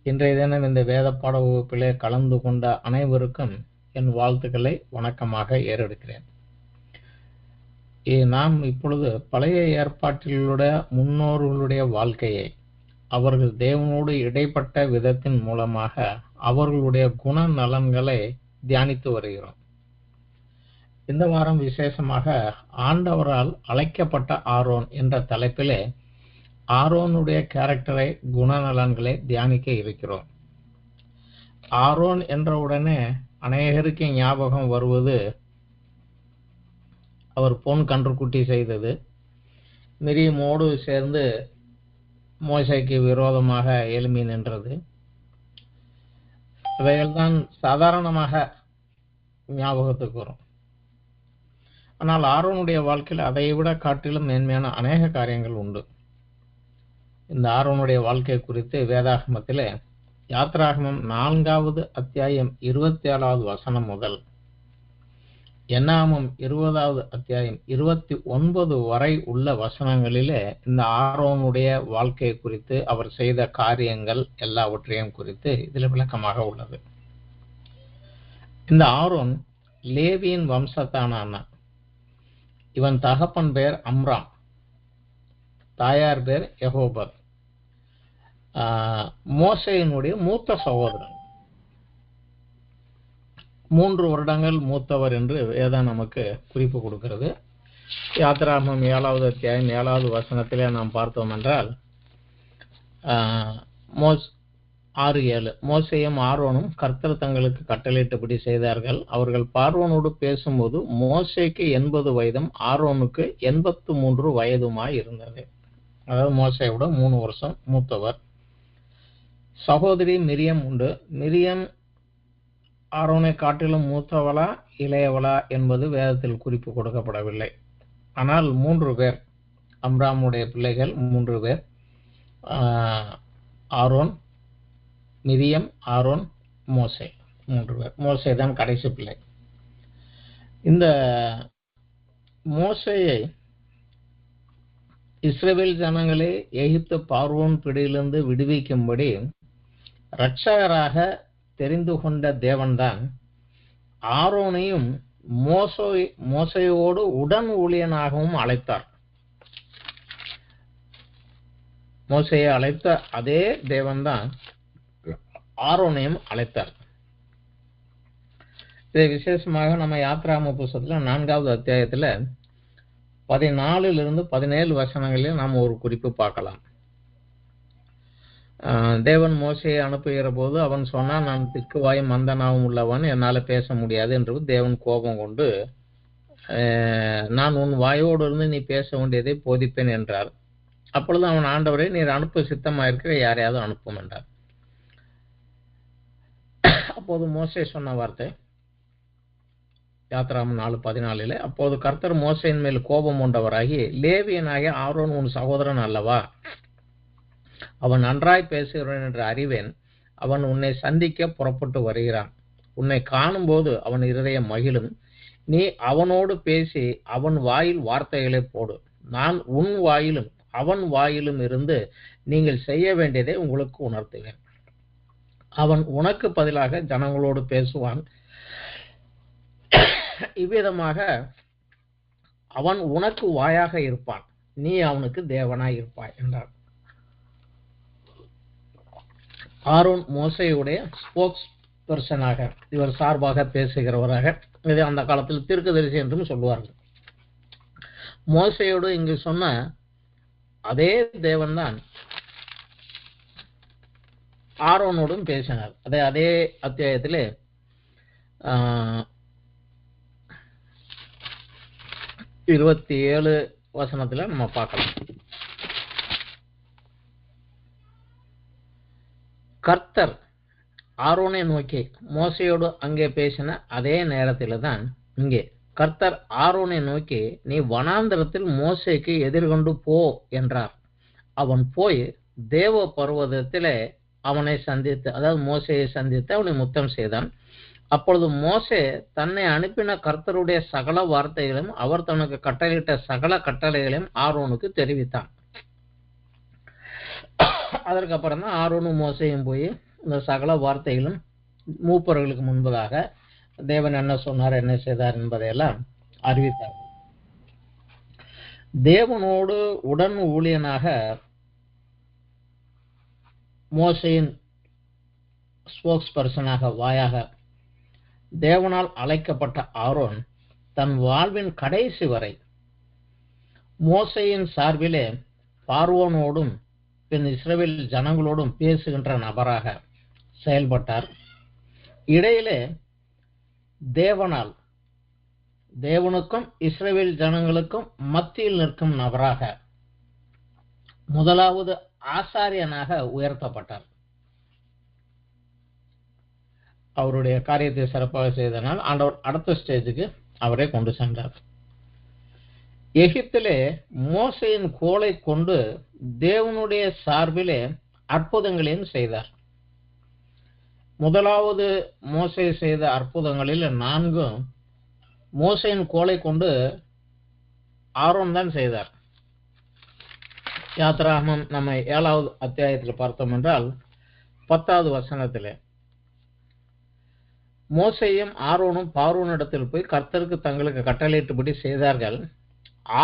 இன்றைய தினம் இந்த வேத பாட வகுப்பிலே கலந்து கொண்ட அனைவருக்கும் என் வாழ்த்துக்களை வணக்கமாக ஏறெடுக்கிறேன். நாம் இப்பொழுது பழைய ஏற்பாட்டிலுடைய முன்னோர்களுடைய வாழ்க்கையை, அவர்கள் தேவனோடு இடைப்பட்ட விதத்தின் மூலமாக அவர்களுடைய குணநலன்களை தியானித்து வருகிறோம். இந்த வாரம் விசேஷமாக ஆண்டவரால் அழைக்கப்பட்ட ஆரோன் என்ற தலைப்பிலே ஆரோனுடைய கேரக்டரை, குணநலன்களை தியானிக்க இருக்கிறோம். ஆரோன் என்ற உடனே அநேகருக்கு ஞாபகம் வருவது அவர் பொன் கன்றுக்குட்டி செய்தது, மிரியமோடு சேர்ந்து மோசேக்கு விரோதமாக எழும்பி நின்றது. இவைகள்தான் சாதாரணமாக ஞாபகத்துக்கு வரும். ஆனால் ஆரோனுடைய வாழ்க்கையில் அதை விட காட்டிலும் மேன்மையான அநேக காரியங்கள் உண்டு. இந்த ஆரோனுடைய வாழ்க்கை குறித்து வேதாகமத்திலே யாத்ராகமம் 4வது அத்தியாயம் 27வது வசனம் முதல் என்னாகமம் 20வது அத்தியாயம் 29 வரை உள்ள வசனங்களிலே இந்த ஆரோனுடைய வாழ்க்கை குறித்து, அவர் செய்த காரியங்கள் எல்லாவற்றையும் குறித்து இதில் விளக்கமாக உள்ளது. இந்த ஆரோன் லேவியின் வம்சத்தானான. இவன் தகப்பன் பெயர் அம்ராம், தாயார் பேர் யெகோபத். மோசேயினுடைய மூத்த சகோதரன், 3 வருடங்கள் மூத்தவர் என்று வேதம் நமக்கு குறிப்பு கொடுக்கிறது. யாத்ராகமம் 7வது அத்தியாயம் 7வது வசனத்திலே நாம் பார்த்தோம் என்றால் 6:7 மோசேயும் ஆரோனும் கர்த்தர் தங்களுக்கு கட்டளையிட்டபடி செய்தார்கள். அவர்கள் பார்வோனோடு பேசும்போது மோசேக்கு 80 வயதும் ஆரோனுக்கு 83 வயதுமாய் இருந்தது. அதாவது மோசேயோட 3 வருஷம் மூத்தவர். சகோதரி மிரியம் உண்டு. மிரியம் ஆரோனை காட்டிலும் மூத்தவளா இளையவளா என்பது வேதத்தில் குறிப்பு கொடுக்கப்படவில்லை. ஆனால் 3 பேர், அம்ராமுடைய பிள்ளைகள் 3 பேர், ஆரோன், மிரியம், ஆரோன், மோசே, 3 பேர். மோசே தான் கடைசி பிள்ளை. இந்த மோசேயை இஸ்ரவேல் ஜனங்களே எகிப்து பார்வோன் பிடியிலிருந்து விடுவிக்கும்படி இரட்சகராக தெரிந்து கொண்ட தேவன்தான் ஆரோனையும் மோசேயோடு உடன் ஊழியனாகவும் அழைத்தார். மோசேயை அழைத்த அதே தேவன்தான் ஆரோனையும் அழைத்தார். இதை விசேஷமாக நம்ம யாத்ராகம புஸ்தகத்துல 4வது அத்தியாயத்துல 14 17 வசனங்களில் நாம் ஒரு குறிப்பு பார்க்கலாம். தேவன் மோசேயை அனுப்புகிற போது அவன் சொன்னான், நான் திக்குவாயும் மந்தனாவும் உள்ளவன், என்னால் பேச முடியாது என்று தேவன் கோபம் கொண்டு, நான் உன் வாயோடு இருந்து நீ பேச வேண்டியதை போதிப்பேன் என்றார். அப்பொழுது அவன், ஆண்டவரே, நீர் அனுப்ப சித்தமாயிருக்கிற யாரையாவது அனுப்பும் என்றார். அப்போது மோசே சொன்ன வார்த்தை யாத்ராகமம் 4:14, அப்போது கர்த்தர் மோசேயின் மேல் கோபம் கொண்டவராகி, லேவியனாகிய ஆரோன் உன் சகோதரன் அல்லவா? அவன் நன்றாய் பேசுகிறவன் என்று அறிவேன். அவன் உன்னை சந்திக்க புறப்பட்டு வருகிறான். உன்னை காணும் போது அவன் இருதயம் மகிழும். நீ அவனோடு பேசி அவன் வாயில் வார்த்தைகளை போடு. நான் உன் வாயிலும் அவன் வாயிலும் இருந்து நீங்கள் செய்ய வேண்டியதை உங்களுக்கு உணர்த்துவேன். அவன் உனக்கு பதிலாக ஜனங்களோடு பேசுவான். இவ்விதமாக அவன் உனக்கு வாயாக இருப்பான், நீ அவனுக்கு தேவனாய் இருப்பாய் என்றார். ஆரோன் மோசேயுடைய ஸ்போக்ஸ் பர்சனாக, இவர் சார்பாக பேசுகிறவராக, இது அந்த காலத்தில் தீர்க்கதரிசி என்றும் சொல்லுவார்கள். மோசேயோடு இங்கு சொன்ன அதே தேவன்தான் ஆரோனோடும் பேசினார். அதே அத்தியாயத்திலே 27 வசனத்துல நம்ம பார்க்கலாம். கர்த்தர் ஆரோனை நோக்கி மோசையோடு அங்கே பேசின அதே நேரத்தில் தான் இங்கே கர்த்தர் ஆரோனை நோக்கி, நீ வனாந்தரத்தில் மோசேக்கு எதிர்கொண்டு போ என்றார். அவன் போய் தேவ பர்வதத்திலே அவனை சந்தித்து, அதாவது மோசேயை சந்தித்து அவனை முத்தம் செய்தான். அப்பொழுது மோசே தன்னை அனுப்பின கர்த்தருடைய சகல வார்த்தைகளையும் அவர் தனக்கு கட்டளையிட்ட சகல கட்டளைகளையும் ஆரோனுக்கு தெரிவித்தான். அதற்கப்புறம் தான் ஆரோனும் மோசையும் போய் இந்த சகல வார்த்தைகளும் மூப்பர்களுக்கு முன்பதாக தேவன் என்ன சொன்னார், என்ன செய்தார் என்பதையெல்லாம் அறிவித்தார். தேவனோடு உடன் ஊழியனாக மோசேயின் ஸ்போக்ஸ் பர்சனாக வாயாக தேவனால் அழைக்கப்பட்ட ஆரோன் தன் வாழ்வின் கடைசி வரை மோசேயின் சார்பிலே பார்வோனோடும் பின் இஸ்ரவேல் ஜனங்களோடும் பேசுகின்ற நபராக செயல்பட்டார். இடையிலே தேவனுக்கும் இஸ்ரவேல் ஜனங்களுக்கும் மத்தியில் நிற்கும் நபராக முதலாவது ஆசாரியனாக உயர்த்தப்பட்டார். அவருடைய காரியத்தை சிறப்பாக செய்தனால் ஆண்டவர் அடுத்த ஸ்டேஜுக்கு அவரை கொண்டு சென்றார். எகிப்திலே மோசேயின் கோலை கொண்டு தேவனுடைய சார்பிலே அற்புதங்களையும் செய்தார். முதலாவது மோசே செய்த அற்புதங்களில் 4 மோசேயின் கோலை கொண்டு ஆரோன் தான் செய்தார். யாத்திராகமம் நம்ம 7வது அத்தியாயத்தில் பார்த்தோம் என்றால் 10வது வசனத்திலே மோசேயும் ஆரோனும் பார்வோனிடத்தில் போய் கர்த்தருக்கு தங்களுக்கு கட்டளையிட்டபடி செய்தார்கள்.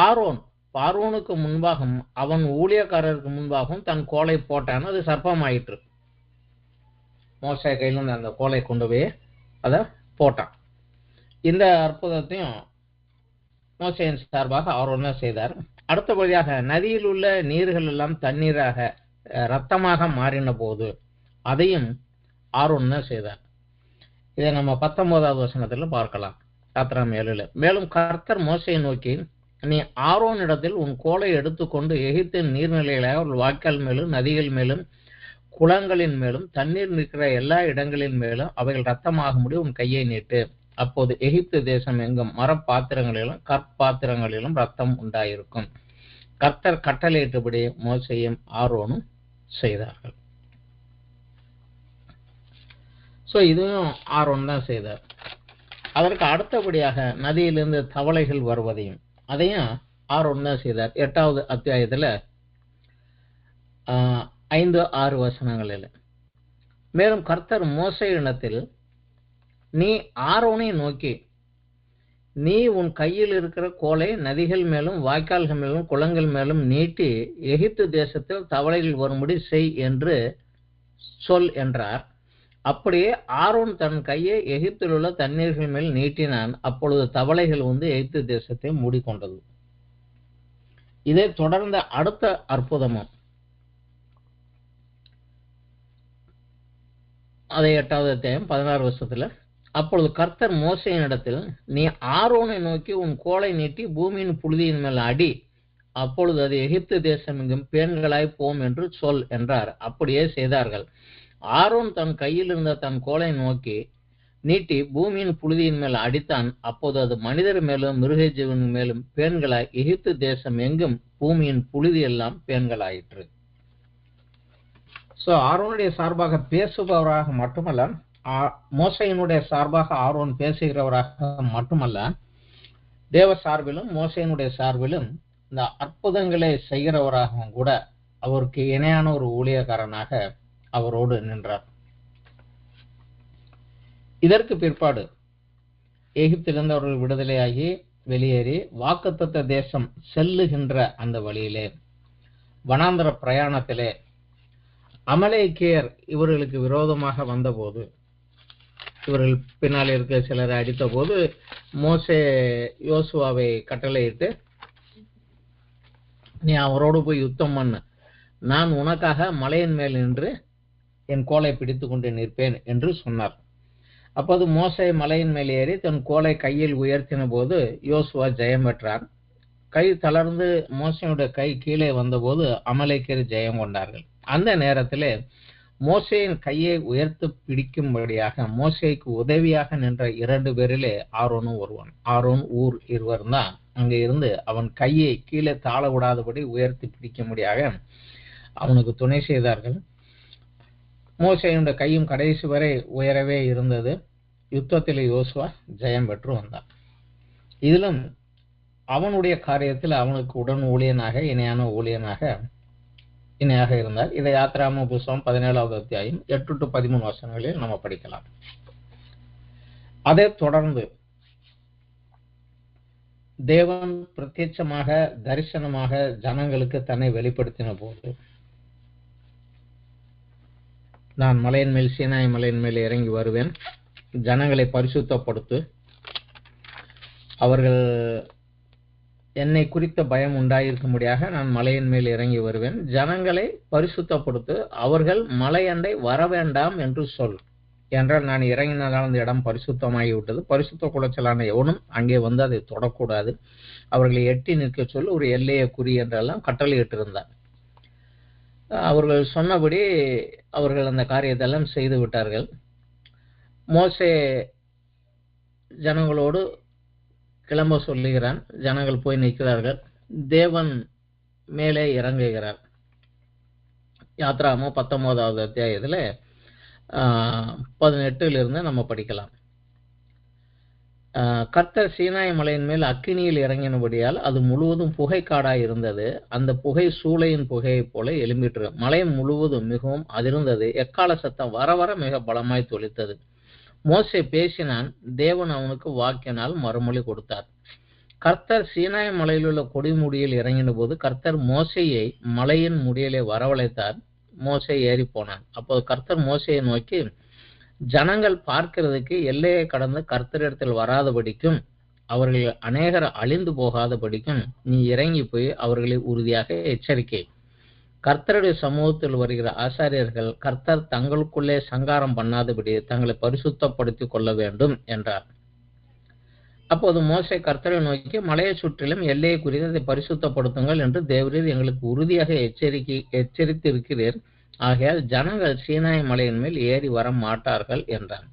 ஆரோன் பார்வோனுக்கு முன்பாகவும் அவன் ஊழியக்காரருக்கு முன்பாகவும் தன் கோலை போட்டான். அது சர்ப்பமாயிற்று. மோசே கையில் அந்த கோலை கொண்டு போய் அதை போட்டான். இந்த அற்புதத்தையும் மோசேயின் சார்பாக ஆரோன் செய்தார். அடுத்தபடியாக நதியில் உள்ள நீர்கள் எல்லாம் தண்ணீராக இரத்தமாக மாறின போது அதையும் ஆரோன் செய்தார். இதை நம்ம 19வது வசனத்தில் பார்க்கலாம். யாத்திராகமம் 7. மேலும் கர்த்தர் மோசேயை நோக்கி, நீ ஆரோனிடத்தில் உன் கோலை எடுத்துக்கொண்டு எகிப்தின் நீர்நிலைகளாக ஒரு வாய்க்கால் மேலும் நதிகள் மேலும் குளங்களின் மேலும் தண்ணீர் நிற்கிற எல்லா இடங்களின் மேலும் அவைகள் இரத்தமாகும்படி உன் கையை நீட்டு. அப்போது எகிப்து தேசம் எங்கும் மரப்பாத்திரங்களிலும் கற்பாத்திரங்களிலும் இரத்தம் உண்டாயிருக்கும். கர்த்தர் கட்டளையிட்டபடி மோசேயும் ஆரோனும் செய்தார்கள். இதுவும் ஆரோன் தான் செய்தார். அதற்கு அடுத்தபடியாக நதியிலிருந்து தவளைகள் வருவதையும் அதையும் ஆரோன் தான் செய்தார். 8வது அத்தியாயத்தில் 5-6 வசனங்களில் மேலும் கர்த்தர் மோசேயினிடத்தில், நீ ஆரோனை நோக்கி, நீ உன் கையில் இருக்கிற கோலை நதிகள் மேலும் வாய்க்கால்கள் மேலும் குளங்கள் மேலும் நீட்டி எகிப்து தேசத்தில் தவளைகள் வரும்படி செய் என்று சொல் என்றார். அப்படியே ஆரோன் தன் கையை எகிப்தில் உள்ள தண்ணீர்கள் மேல் நீட்டினான். அப்பொழுது தவளைகள் எகிப்து தேசத்தை மூடிக்கொண்டது. இதை தொடர்ந்த அடுத்த அற்புதமும் அதை 8வது அத்தியாயம் 16 வருஷத்துல, அப்பொழுது கர்த்தர் மோசேயின் இடத்தில், நீ ஆரோனை நோக்கி உன் கோலை நீட்டி பூமியின் புழுதியின் மேல் அடி. அப்பொழுது அது எகிப்து தேசம் எங்கும் பேன்களாய் போம் என்று சொல் என்றார். அப்படியே செய்தார்கள். ஆரோன் தன் கையில் இருந்த தன் கோலை நோக்கி நீட்டி பூமியின் புழுதியின் மேல் அடித்தான். அப்போது அது மனிதர் மேலும் மிருக ஜீவன் மேலும் பேன்களாய் எகிப்து தேசம் எங்கும் பூமியின் புழுதி எல்லாம் பேன்களாயிற்று. ஆரோனுடைய சார்பாக பேசுபவராக மட்டுமல்ல, மோசேயினுடைய சார்பாக ஆரோன் பேசுகிறவராக மட்டுமல்ல, தேவ சார்பிலும் மோசேயினுடைய சார்பிலும் இந்த அற்புதங்களை செய்கிறவராகவும் கூட அவருக்கு இணையான ஒரு ஊழியக்காரனாக அவரோடு நின்றார். இதற்கு பிற்பாடு எகிப்திலிருந்து அவர்கள் விடுதலையாகி வெளியேறி வாக்குத்தத்த தேசம் செல்லுகின்ற அந்த வழியிலே வனாந்தர பிரயாணத்திலே அமலேக்கியர் இவர்களுக்கு விரோதமாக வந்தபோது, இவர்கள் பின்னால் இருக்க சிலரை அடித்த போது மோசே யோசுவாவை கட்டளையிட்டு, நீ அவரோடு போய் யுத்தம் பண்ணு, நான் உனக்காக மலையின் மேல் நின்று என் கோலை பிடித்து கொண்டு நிற்பேன் என்று சொன்னார். அப்போது மோசே மலையின் மேல் ஏறி தன் கோலை கையில் உயர்த்தின போது யோசுவா ஜெயம் பெற்றார். கை தளர்ந்து மோசேயுடைய கை கீழே வந்தபோது அமலேக்கியர் ஜெயம் கொண்டார்கள். அந்த நேரத்திலே மோசேயின் கையை உயர்த்து பிடிக்கும்படியாக மோசேக்கு உதவியாக நின்ற 2 பேரிலே ஆரோனும் ஒருவன். ஆரோன் ஊர் இருவர் தான் அங்கே இருந்து அவன் கையை கீழே தாழ விடாதபடி உயர்த்தி பிடிக்கும்படியாக அவனுக்கு துணை செய்தார்கள். மோசேயுடைய கையும் கடைசி வரை உயரவே இருந்தது. யுத்தத்தில் யோசுவா ஜெயம் பெற்று வந்தான். இதிலும் அவனுடைய காரியத்தில் அவனுக்கு உடன் ஊழியனாக இணையான ஊழியனாக இணையாக இருந்தார். இதை யாத்திராகம புஸ்தகம் 17வது அத்தியாயம் 8 to 13 வசனங்களில் நம்ம படிக்கலாம். அதை தொடர்ந்து தேவன் பிரத்யட்சமாக தரிசனமாக ஜனங்களுக்கு தன்னை வெளிப்படுத்தின போது, நான் மலையின் மேல் சீனாய் மலையின் மேல் இறங்கி வருவேன், ஜனங்களை பரிசுத்தப்படுத்து, அவர்கள் என்னை குறித்த பயம் உண்டாயிருக்கும்படியாக நான் மலையின் மேல் இறங்கி வருவேன், ஜனங்களை பரிசுத்தப்படுத்து, அவர்கள் மலையண்டை வர வேண்டாம் என்று சொல். என்றால் நான் இறங்கினால் அந்த இடம் பரிசுத்தமாகிவிட்டது, பரிசுத்த குலைச்சலான எவனும் அங்கே வந்து அதை தொடக்கூடாது, அவர்களை எட்டி நிற்க சொல், ஒரு எல்லையை குறி என்றெல்லாம் கட்டளையிட்டிருந்தார். அவர்கள் சொன்னபடி அவர்கள் அந்த காரியத்தெல்லாம் செய்து விட்டார்கள். மோசே ஜனங்களோடு கிளம்ப சொல்லுகிறான். ஜனங்கள் போய் நிற்கிறார்கள். தேவன் மேலே இறங்குகிறார். யாத்திராகமம் 19வது அத்தியாயத்தில் 18 நம்ம படிக்கலாம். கர்த்தர் சீனாய் மலையின் மேல் அக்கினியில் இறங்கினபடியால் அது முழுவதும் புகைக்காடாய் இருந்தது. அந்த புகை சூளையின் புகையைப் போல எழும்பிற்று. மலை முழுவதும் மிகவும் அதிர்ந்தது. எக்கால சத்தம் வர வர மிக பலமாய் தொளித்தது. மோசே பேசினான். தேவன் அவனுக்கு வாக்கினால் மறுமொழி கொடுத்தார். கர்த்தர் சீனாய் மலையிலுள்ள கொடிமுடியில் இறங்கின போது கர்த்தர் மோசேயை மலையின் முடியலை வரவழைத்தார். மோசே ஏறி போனான். அப்போது கர்த்தர் மோசேயை நோக்கி, ஜனங்கள் பார்க்கிறதுக்கு எல்லையை கடந்து கர்த்தரிடத்தில் வராதபடிக்கும் அவர்கள் அநேகர் அழிந்து போகாதபடிக்கும் நீ இறங்கி போய் அவர்களை உறுதியாக எச்சரிக்கை. கர்த்தருடைய சமூகத்தில் வருகிற ஆசாரியர்கள் கர்த்தர் தங்களுக்குள்ளே சங்காரம் பண்ணாதபடி தங்களை பரிசுத்தப்படுத்திக் கொள்ள வேண்டும் என்றார். அப்போது மோசே கர்த்தரை நோக்கி, மலையை சுற்றிலும் எல்லையை குறித்து அதை பரிசுத்தப்படுத்துங்கள் என்று தேவரீர் எங்களுக்கு உறுதியாக எச்சரித்து இருக்கிறீர். ஆகையால் ஜனங்கள் சீனாய் மலையின் மேல் ஏறி வர மாட்டார்கள் என்றார்.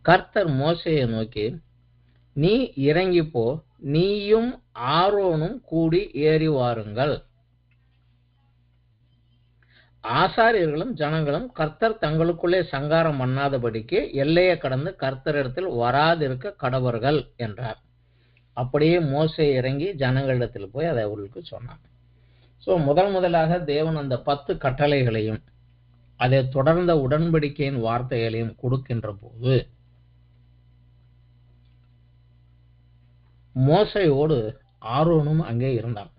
கர்த்தர் மோசேயை நோக்கி, நீ இறங்கி போ, நீயும் ஆரோனும் கூடி ஏறி வாருங்கள். ஆசாரியர்களும் ஜனங்களும் கர்த்தர் தங்களுக்குள்ளே சங்காரம் பண்ணாதபடிக்கு எல்லையை கடந்து கர்த்தரிடத்தில் வராதிருக்க கடவர்கள் என்றார். அப்படியே மோசே இறங்கி ஜனங்களிடத்தில் போய் அதை அவர்களுக்கு சொன்னார். ஸோ முதலாக தேவன் அந்த 10 கட்டளைகளையும் அதை தொடர்ந்த உடன்படிக்கையின் வார்த்தைகளையும் கொடுக்கின்ற போது மோசையோடு ஆரோனும் அங்கே இருந்தான்.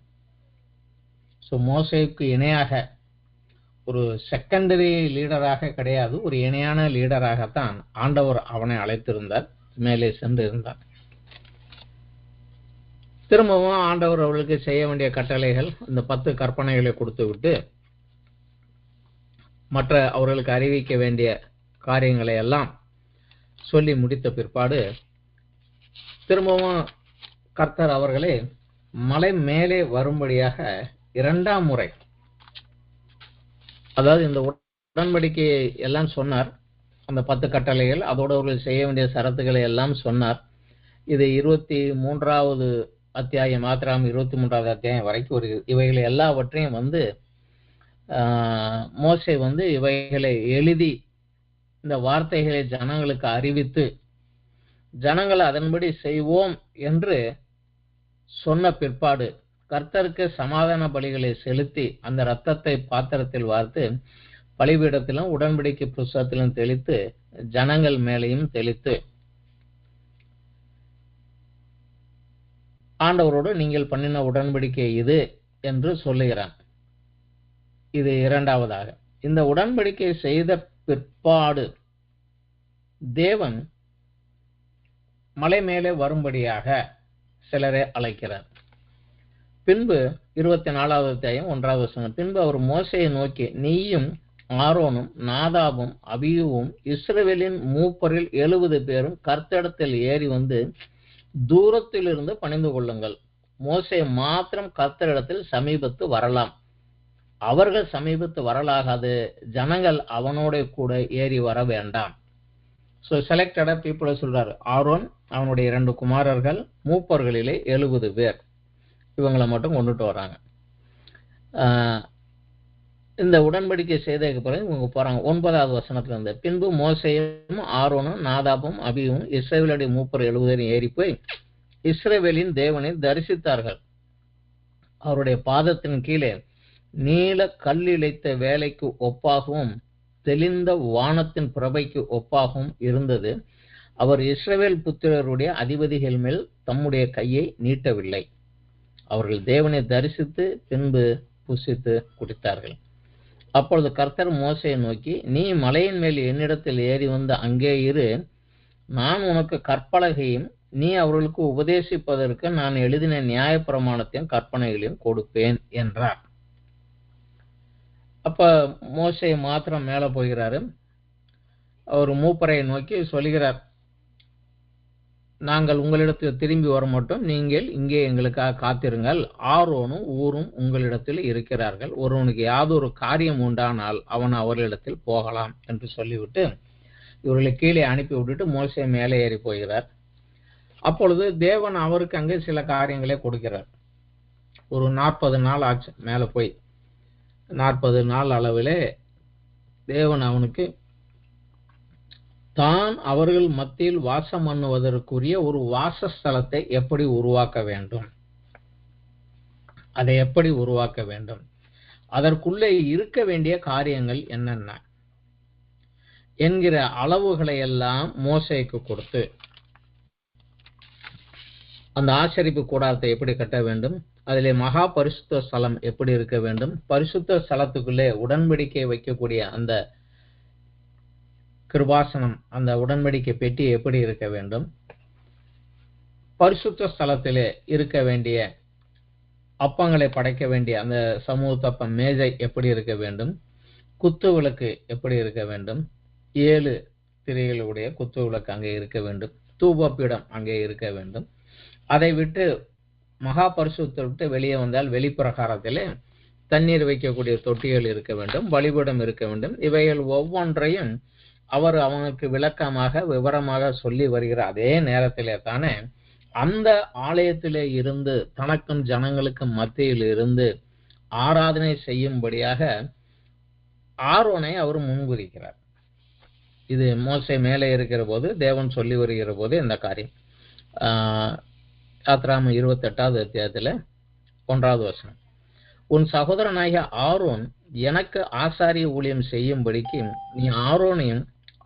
ஸோ மோசைக்கு இணையாக ஒரு செகண்டரி லீடராக கிடையாது, ஒரு இணையான லீடராகத்தான் ஆண்டவர் அவனை அழைத்திருந்தார், மேலே சென்று இருந்தார். திரும்பவும் ஆண்டவர் அவர்களுக்கு செய்ய வேண்டிய கட்டளைகள், இந்த 10 கற்பனைகளை கொடுத்து விட்டு மற்ற அவர்களுக்கு அறிவிக்க வேண்டிய காரியங்களை எல்லாம் சொல்லி முடித்த பிற்பாடு திரும்பவும் கர்த்தர் அவர்களை மலை மேலே வரும்படியாக 2ஆம் முறை, அதாவது இந்த உடன்படிக்கையை எல்லாம் சொன்னார், அந்த 10 கட்டளைகள், அதோடு அவர்கள் செய்ய வேண்டிய சரத்துக்களை எல்லாம் சொன்னார். இது 23வது அத்தியாயம், யாத்திராகமம் 23வது அத்தியாயம் வரைக்கும் ஒரு இவைகளை எல்லாவற்றையும் மோசே இவைகளை எழுதி இந்த வார்த்தைகளை ஜனங்களுக்கு அறிவித்து ஜனங்கள் அதன்படி செய்வோம் என்று சொன்ன பிற்பாடு கர்த்தருக்கு சமாதான பலிகளை செலுத்தி அந்த இரத்தத்தை பாத்திரத்தில் வார்த்து பலிபீடத்திலும் உடன்படிக்கை புஸ்தகத்திலும் தெளித்து ஜனங்கள் மேலையும் தெளித்து ஆண்டவரோடு நீங்கள் பண்ணின உடன்படிக்கை இது என்று சொல்லுகிறான். இது 2வதாக. இந்த உடன்படிக்கை செய்த பிற்பாடு தேவன் மலை மேலே வரும்படியாக சிலரை அழைக்கிறார். பின்பு 24வது அத்தியாயம் 1வது வசனம், பின்பு அவர் மோசேயை நோக்கி, நீயும் ஆரோனும் நாதாபும் அபியூவும் இஸ்ரவேலின் மூப்பரில் 70 பேரும் கர்த்தரிடத்தில் ஏறி வந்து தூரத்திலிருந்து பணிந்து கொள்ளுங்கள். மோசே மாத்திரம் கர்த்தரிடத்தில் சமீபத்து வரலாம், அவர்கள் சமீபத்து வரலாகாது, ஜனங்கள் அவனோட கூட ஏறி வர வேண்டாம். ஸோ செலக்டடா பீப்புளை சொல்றாரு. ஆரோன், அவனுடைய 2 குமாரர்கள், மூப்பர்களிலே 70 பேர், இவங்களை மட்டும் கொண்டுட்டு வராங்க. இந்த உடன்படிக்கை செய்ததுக்கு பிறகு இவங்க போறாங்க. 9வது வசனத்துல இருந்து, பின்பு மோசேயும் ஆரோனும் நாதாபும் அபியும் இஸ்ரவேலுடைய மூப்பர் 70 பேரும் ஏறி போய் இஸ்ரவேலின் தேவனை தரிசித்தார்கள். அவருடைய பாதத்தின் கீழே நீல கல்லிழைத்த வேலைக்கு ஒப்பாகவும் தெளிந்த வானத்தின் பிரபைக்கு ஒப்பாகவும் இருந்தது. அவர் இஸ்ரவேல் புத்திரருடைய அதிபதிகள் மேல் தம்முடைய கையை நீட்டவில்லை. அவர்கள் தேவனை தரிசித்து பின்பு புசித்து குடித்தார்கள். அப்பொழுது கர்த்தர் மோசேயை நோக்கி, நீ மலையின் மேல் என்னிடத்தில் ஏறி வந்து அங்கே இரு. நான் உனக்கு கற்பலகையும் நீ அவர்களுக்கு உபதேசிப்பதற்கு நான் எழுதின நியாயப்பிரமாணத்தையும் கற்பனைகளையும் கொடுப்பேன் என்றார். அப்ப மோசே மாத்திரம் மேல போகிறாரு. அவர் மூப்பரை நோக்கி சொல்கிறார், நாங்கள் உங்களிடத்தில் திரும்பி வர மாட்டோம், நீங்கள் இங்கே எங்களுக்காக காத்திருங்கள். ஆரோனும் ஊரும் உங்களிடத்தில் இருக்கிறார்கள். ஒருவனுக்கு யாதொரு காரியம் உண்டானால் அவன் அவர்களிடத்தில் போகலாம் என்று சொல்லிவிட்டு இவர்களை கீழே அனுப்பி விட்டுட்டு மோசே மேலே ஏறி போகிறார். அப்பொழுது தேவன் அவருக்கு அங்கே சில காரியங்களை கொடுக்கிறார். ஒரு 40 நாள் ஆச்சு மேலே போய். 40 நாள் அளவிலே தேவன் அவனுக்கு தான் அவர்கள் மத்தியில் வாசம் பண்ணுவதற்குரிய ஒரு வாசஸ்தலத்தை எப்படி உருவாக்க வேண்டும், அதை எப்படி உருவாக்க வேண்டும், அதற்குள்ளே இருக்க வேண்டிய காரியங்கள் என்னென்ன என்கிற அளவுகளை எல்லாம் மோசேக்கு கொடுத்து, அந்த ஆசரிப்பு கூடாரத்தை எப்படி கட்ட வேண்டும், அதிலே மகா பரிசுத்த ஸ்தலம் எப்படி இருக்க வேண்டும், பரிசுத்த ஸ்தலத்துக்குள்ளே உடன்படிக்கை வைக்கக்கூடிய அந்த கிருபாசனம், அந்த உடன்படிக்கை பெட்டி எப்படி இருக்க வேண்டும், பரிசுத்த ஸ்தலத்திலே இருக்க வேண்டிய அப்பங்களை படைக்க வேண்டிய அந்த சமூக தப்பம் மேஜை எப்படி இருக்க வேண்டும், குத்து விளக்கு எப்படி இருக்க வேண்டும், 7 திரைகளுடைய குத்து விளக்கு அங்கே இருக்க வேண்டும், தூபப்பீடம் அங்கே இருக்க வேண்டும். அதை விட்டு மகா பரிசுத்தை விட்டு வெளியே வந்தால் வெளிப்பிரகாரத்திலே தண்ணீர் வைக்கக்கூடிய தொட்டிகள் இருக்க வேண்டும், பலிபீடம் இருக்க வேண்டும். இவைகள் ஒவ்வொன்றையும் அவர் அவனுக்கு விளக்கமாக விவரமாக சொல்லி வருகிற அதே நேரத்திலே தானே அந்த ஆலயத்திலே இருந்து தனக்கும் ஜனங்களுக்கும் மத்தியில் இருந்து ஆராதனை செய்யும்படியாக ஆரோனை அவர் முன்குறிக்கிறார். இது மோசே மேலே இருக்கிற போது தேவன் சொல்லி வருகிற போது இந்த காரியம். யாத்ராகமம் 28வது அத்தியாயத்தில் 1வது வசனம், உன் சகோதரனாகிய ஆரோன் எனக்கு ஆசாரிய ஊழியம் செய்யும்படிக்கு நீ ஆரோனையும்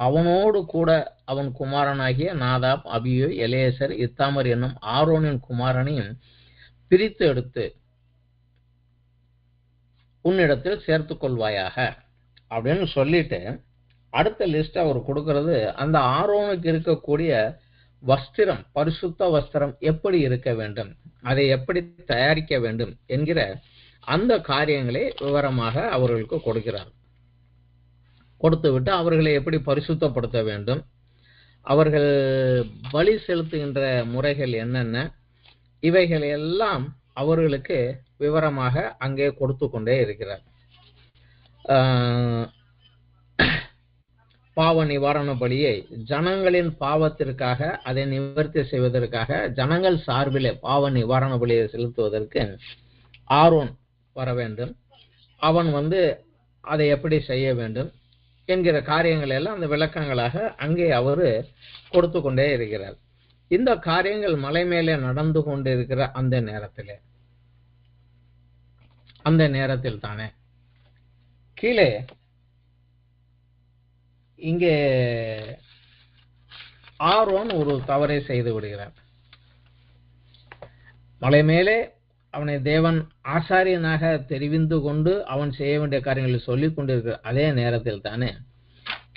அவனோடு கூட அவன் குமாரனாகிய நாதாப், அபியு, எலேசர், இத்தாமர் என்னும் ஆரோனின் குமாரனையும் பிரித்து எடுத்து உன்னிடத்தில் சேர்த்துக் கொள்வாயாக அப்படின்னு சொல்லிட்டு அடுத்த லிஸ்ட் அவர் கொடுக்கிறது அந்த ஆரோனுக்கு இருக்கக்கூடிய வஸ்திரம், பரிசுத்த வஸ்திரம் எப்படி இருக்க வேண்டும், அதை எப்படி தயாரிக்க வேண்டும் என்கிற அந்த காரியங்களை விவரமாக அவர்களுக்கு கொடுக்கிறார். கொடுத்து விட்டு அவர்களை எப்படி பரிசுத்தப்படுத்த வேண்டும், அவர்கள் பலி செலுத்துகின்ற முறைகள் என்னென்ன, இவைகள் எல்லாம் அவர்களுக்கு விவரமாக அங்கே கொடுத்து கொண்டே இருக்கிறார். பாவ நிவாரண பலியை ஜனங்களின் பாவத்திற்காக அதை நிவர்த்தி செய்வதற்காக ஜனங்கள் சார்பிலே பாவ நிவாரண பலியை செலுத்துவதற்கு ஆரோன் வர வேண்டும். அவன் அதை எப்படி செய்ய வேண்டும் என்கிற காரியங்கள் எல்லாம் அந்த விளக்கங்களாக அங்கே அவரு கொடுத்து கொண்டே இருக்கிறார். இந்த காரியங்கள் மலை மேலே நடந்து கொண்டிருக்கிற அந்த நேரத்தில் தானே கீழே இங்கே ஆரோன் ஒரு தவறை செய்து விடுகிறார். மலை மேலே அவனை தேவன் ஆசாரியனாக தெரிவிந்து கொண்டு அவன் செய்ய வேண்டிய காரியங்களை சொல்லிக் கொண்டிருக்கிற அதே நேரத்தில் தானே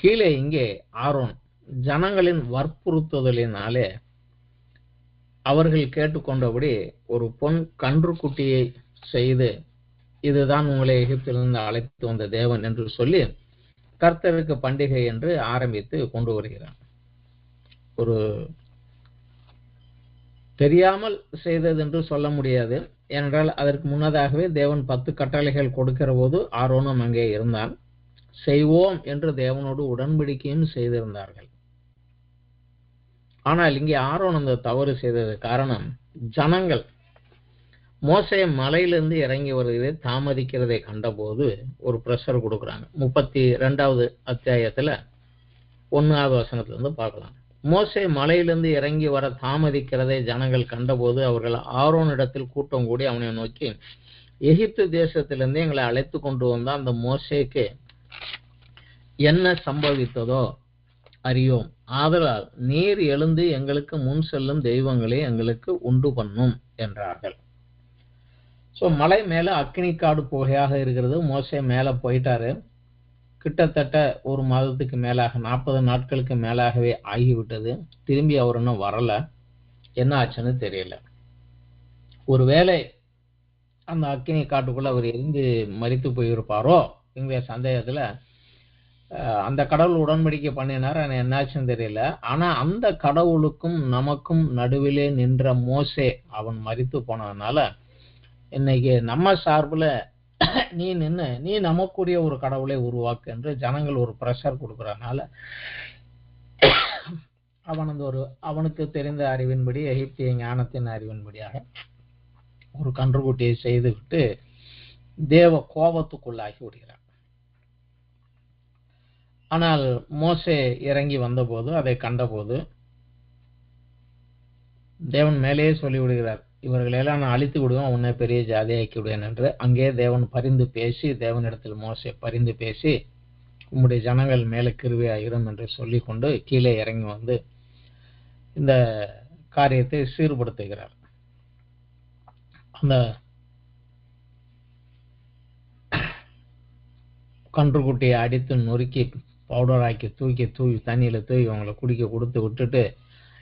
கீழே இங்கே ஆரோன் ஜனங்களின் வற்புறுத்துதலினாலே அவர்கள் கேட்டுக்கொண்டபடி ஒரு பொன் கன்றுக்குட்டியை செய்து இதுதான் உங்களை எகிப்திலிருந்து அழைத்து வந்த தேவன் என்று சொல்லி கர்த்தருக்கு பண்டிகை என்று ஆரம்பித்து கொண்டு வருகிறார். ஒரு தெரியாமல் செய்தது என்று சொல்ல முடியாது. ஏனென்றால் அதற்கு முன்னதாகவே தேவன் 10 கட்டளைகள் கொடுக்கிற போது ஆரோனும் அங்கே இருந்தான். செய்வோம் என்று தேவனோடு உடன்படிக்கையும் செய்திருந்தார்கள். ஆனால் இங்கே ஆரோன் அந்த தவறு செய்தது காரணம் ஜனங்கள் மோசே மலையிலிருந்து இறங்கி வருவதை தாமதிக்கிறதை கண்டபோது ஒரு பிரஷர் கொடுக்குறாங்க. 32வது அத்தியாயத்துல 1வது வசனத்திலிருந்து பார்க்கலாம். மோசே மலையிலிருந்து இறங்கி வர தாமதிக்கிறதை ஜனங்கள் கண்டபோது அவர்கள் ஆரோனிடத்தில் கூட்டம் கூடி அவனை நோக்கி, எகிப்து தேசத்திலிருந்து எங்களை அழைத்து கொண்டு வந்த அந்த மோசேக்கு என்ன சம்பவித்ததோ அறியோம். ஆதலால் நீர் எழுந்து எங்களுக்கு முன் செல்லும் தெய்வங்களை எங்களுக்கு உண்டு பண்ணும் என்றார்கள். ஸோ மலை மேல அக்கினி காடு புகையாக இருக்கிறது. மோசே மேல போயிட்டாரு. கிட்டத்தட்ட ஒரு மாதத்துக்கு மேலாக 40 நாட்களுக்கு மேலாகவே ஆகிவிட்டது. திரும்பி அவர் இன்னும் வரல. என்ன ஆச்சுன்னு தெரியல. ஒருவேளை அந்த அக்கினி காட்டுக்குள்ள அவர் எரிந்து மரித்து போயிருப்பாரோ எங்களுடைய சந்தேகத்துல. அந்த கடவுள் உடன்படிக்கை பண்ணினார். ஆனால் என்னாச்சுன்னு தெரியல. ஆனா அந்த கடவுளுக்கும் நமக்கும் நடுவிலே நின்ற மோசே அவன் மரித்து போனதுனால இன்னைக்கு நம்ம சார்புல நீ நின்று நீ நமக்குரிய ஒரு கடவுளை உருவாக்கு என்று ஜனங்கள் ஒரு பிரஷர் கொடுக்கறதுனால அவனுக்கு தெரிந்த அறிவின்படி, எகிப்திய ஞானத்தின் அறிவின்படியாக ஒரு கன்றுக்குட்டியை செய்துவிட்டு தேவ கோபத்துக்குள்ளாகி விடுகிறார். ஆனால் மோசே இறங்கி வந்தபோது, அதை கண்டபோது தேவன் மேலேயே சொல்லிவிடுகிறார், இவர்களெல்லாம் நான் அழித்து விடுவேன், உன்னை பெரிய ஜாதியாக்கி விடுவேன் என்று. அங்கே தேவன் பரிந்து பேசி, தேவனிடத்தில் மோசே பரிந்து பேசி, உம்முடைய ஜனங்கள் மேலே கிருபையாயிரும் என்று சொல்லி கொண்டு கீழே இறங்கி வந்து இந்த காரியத்தை சீர்படுத்துகிறார். அந்த கன்றுக்குட்டியை அடித்து நொறுக்கி பவுடராக்கி தூவி தண்ணியில் தூவி அவங்களை குடிக்க கொடுத்து விட்டுட்டு,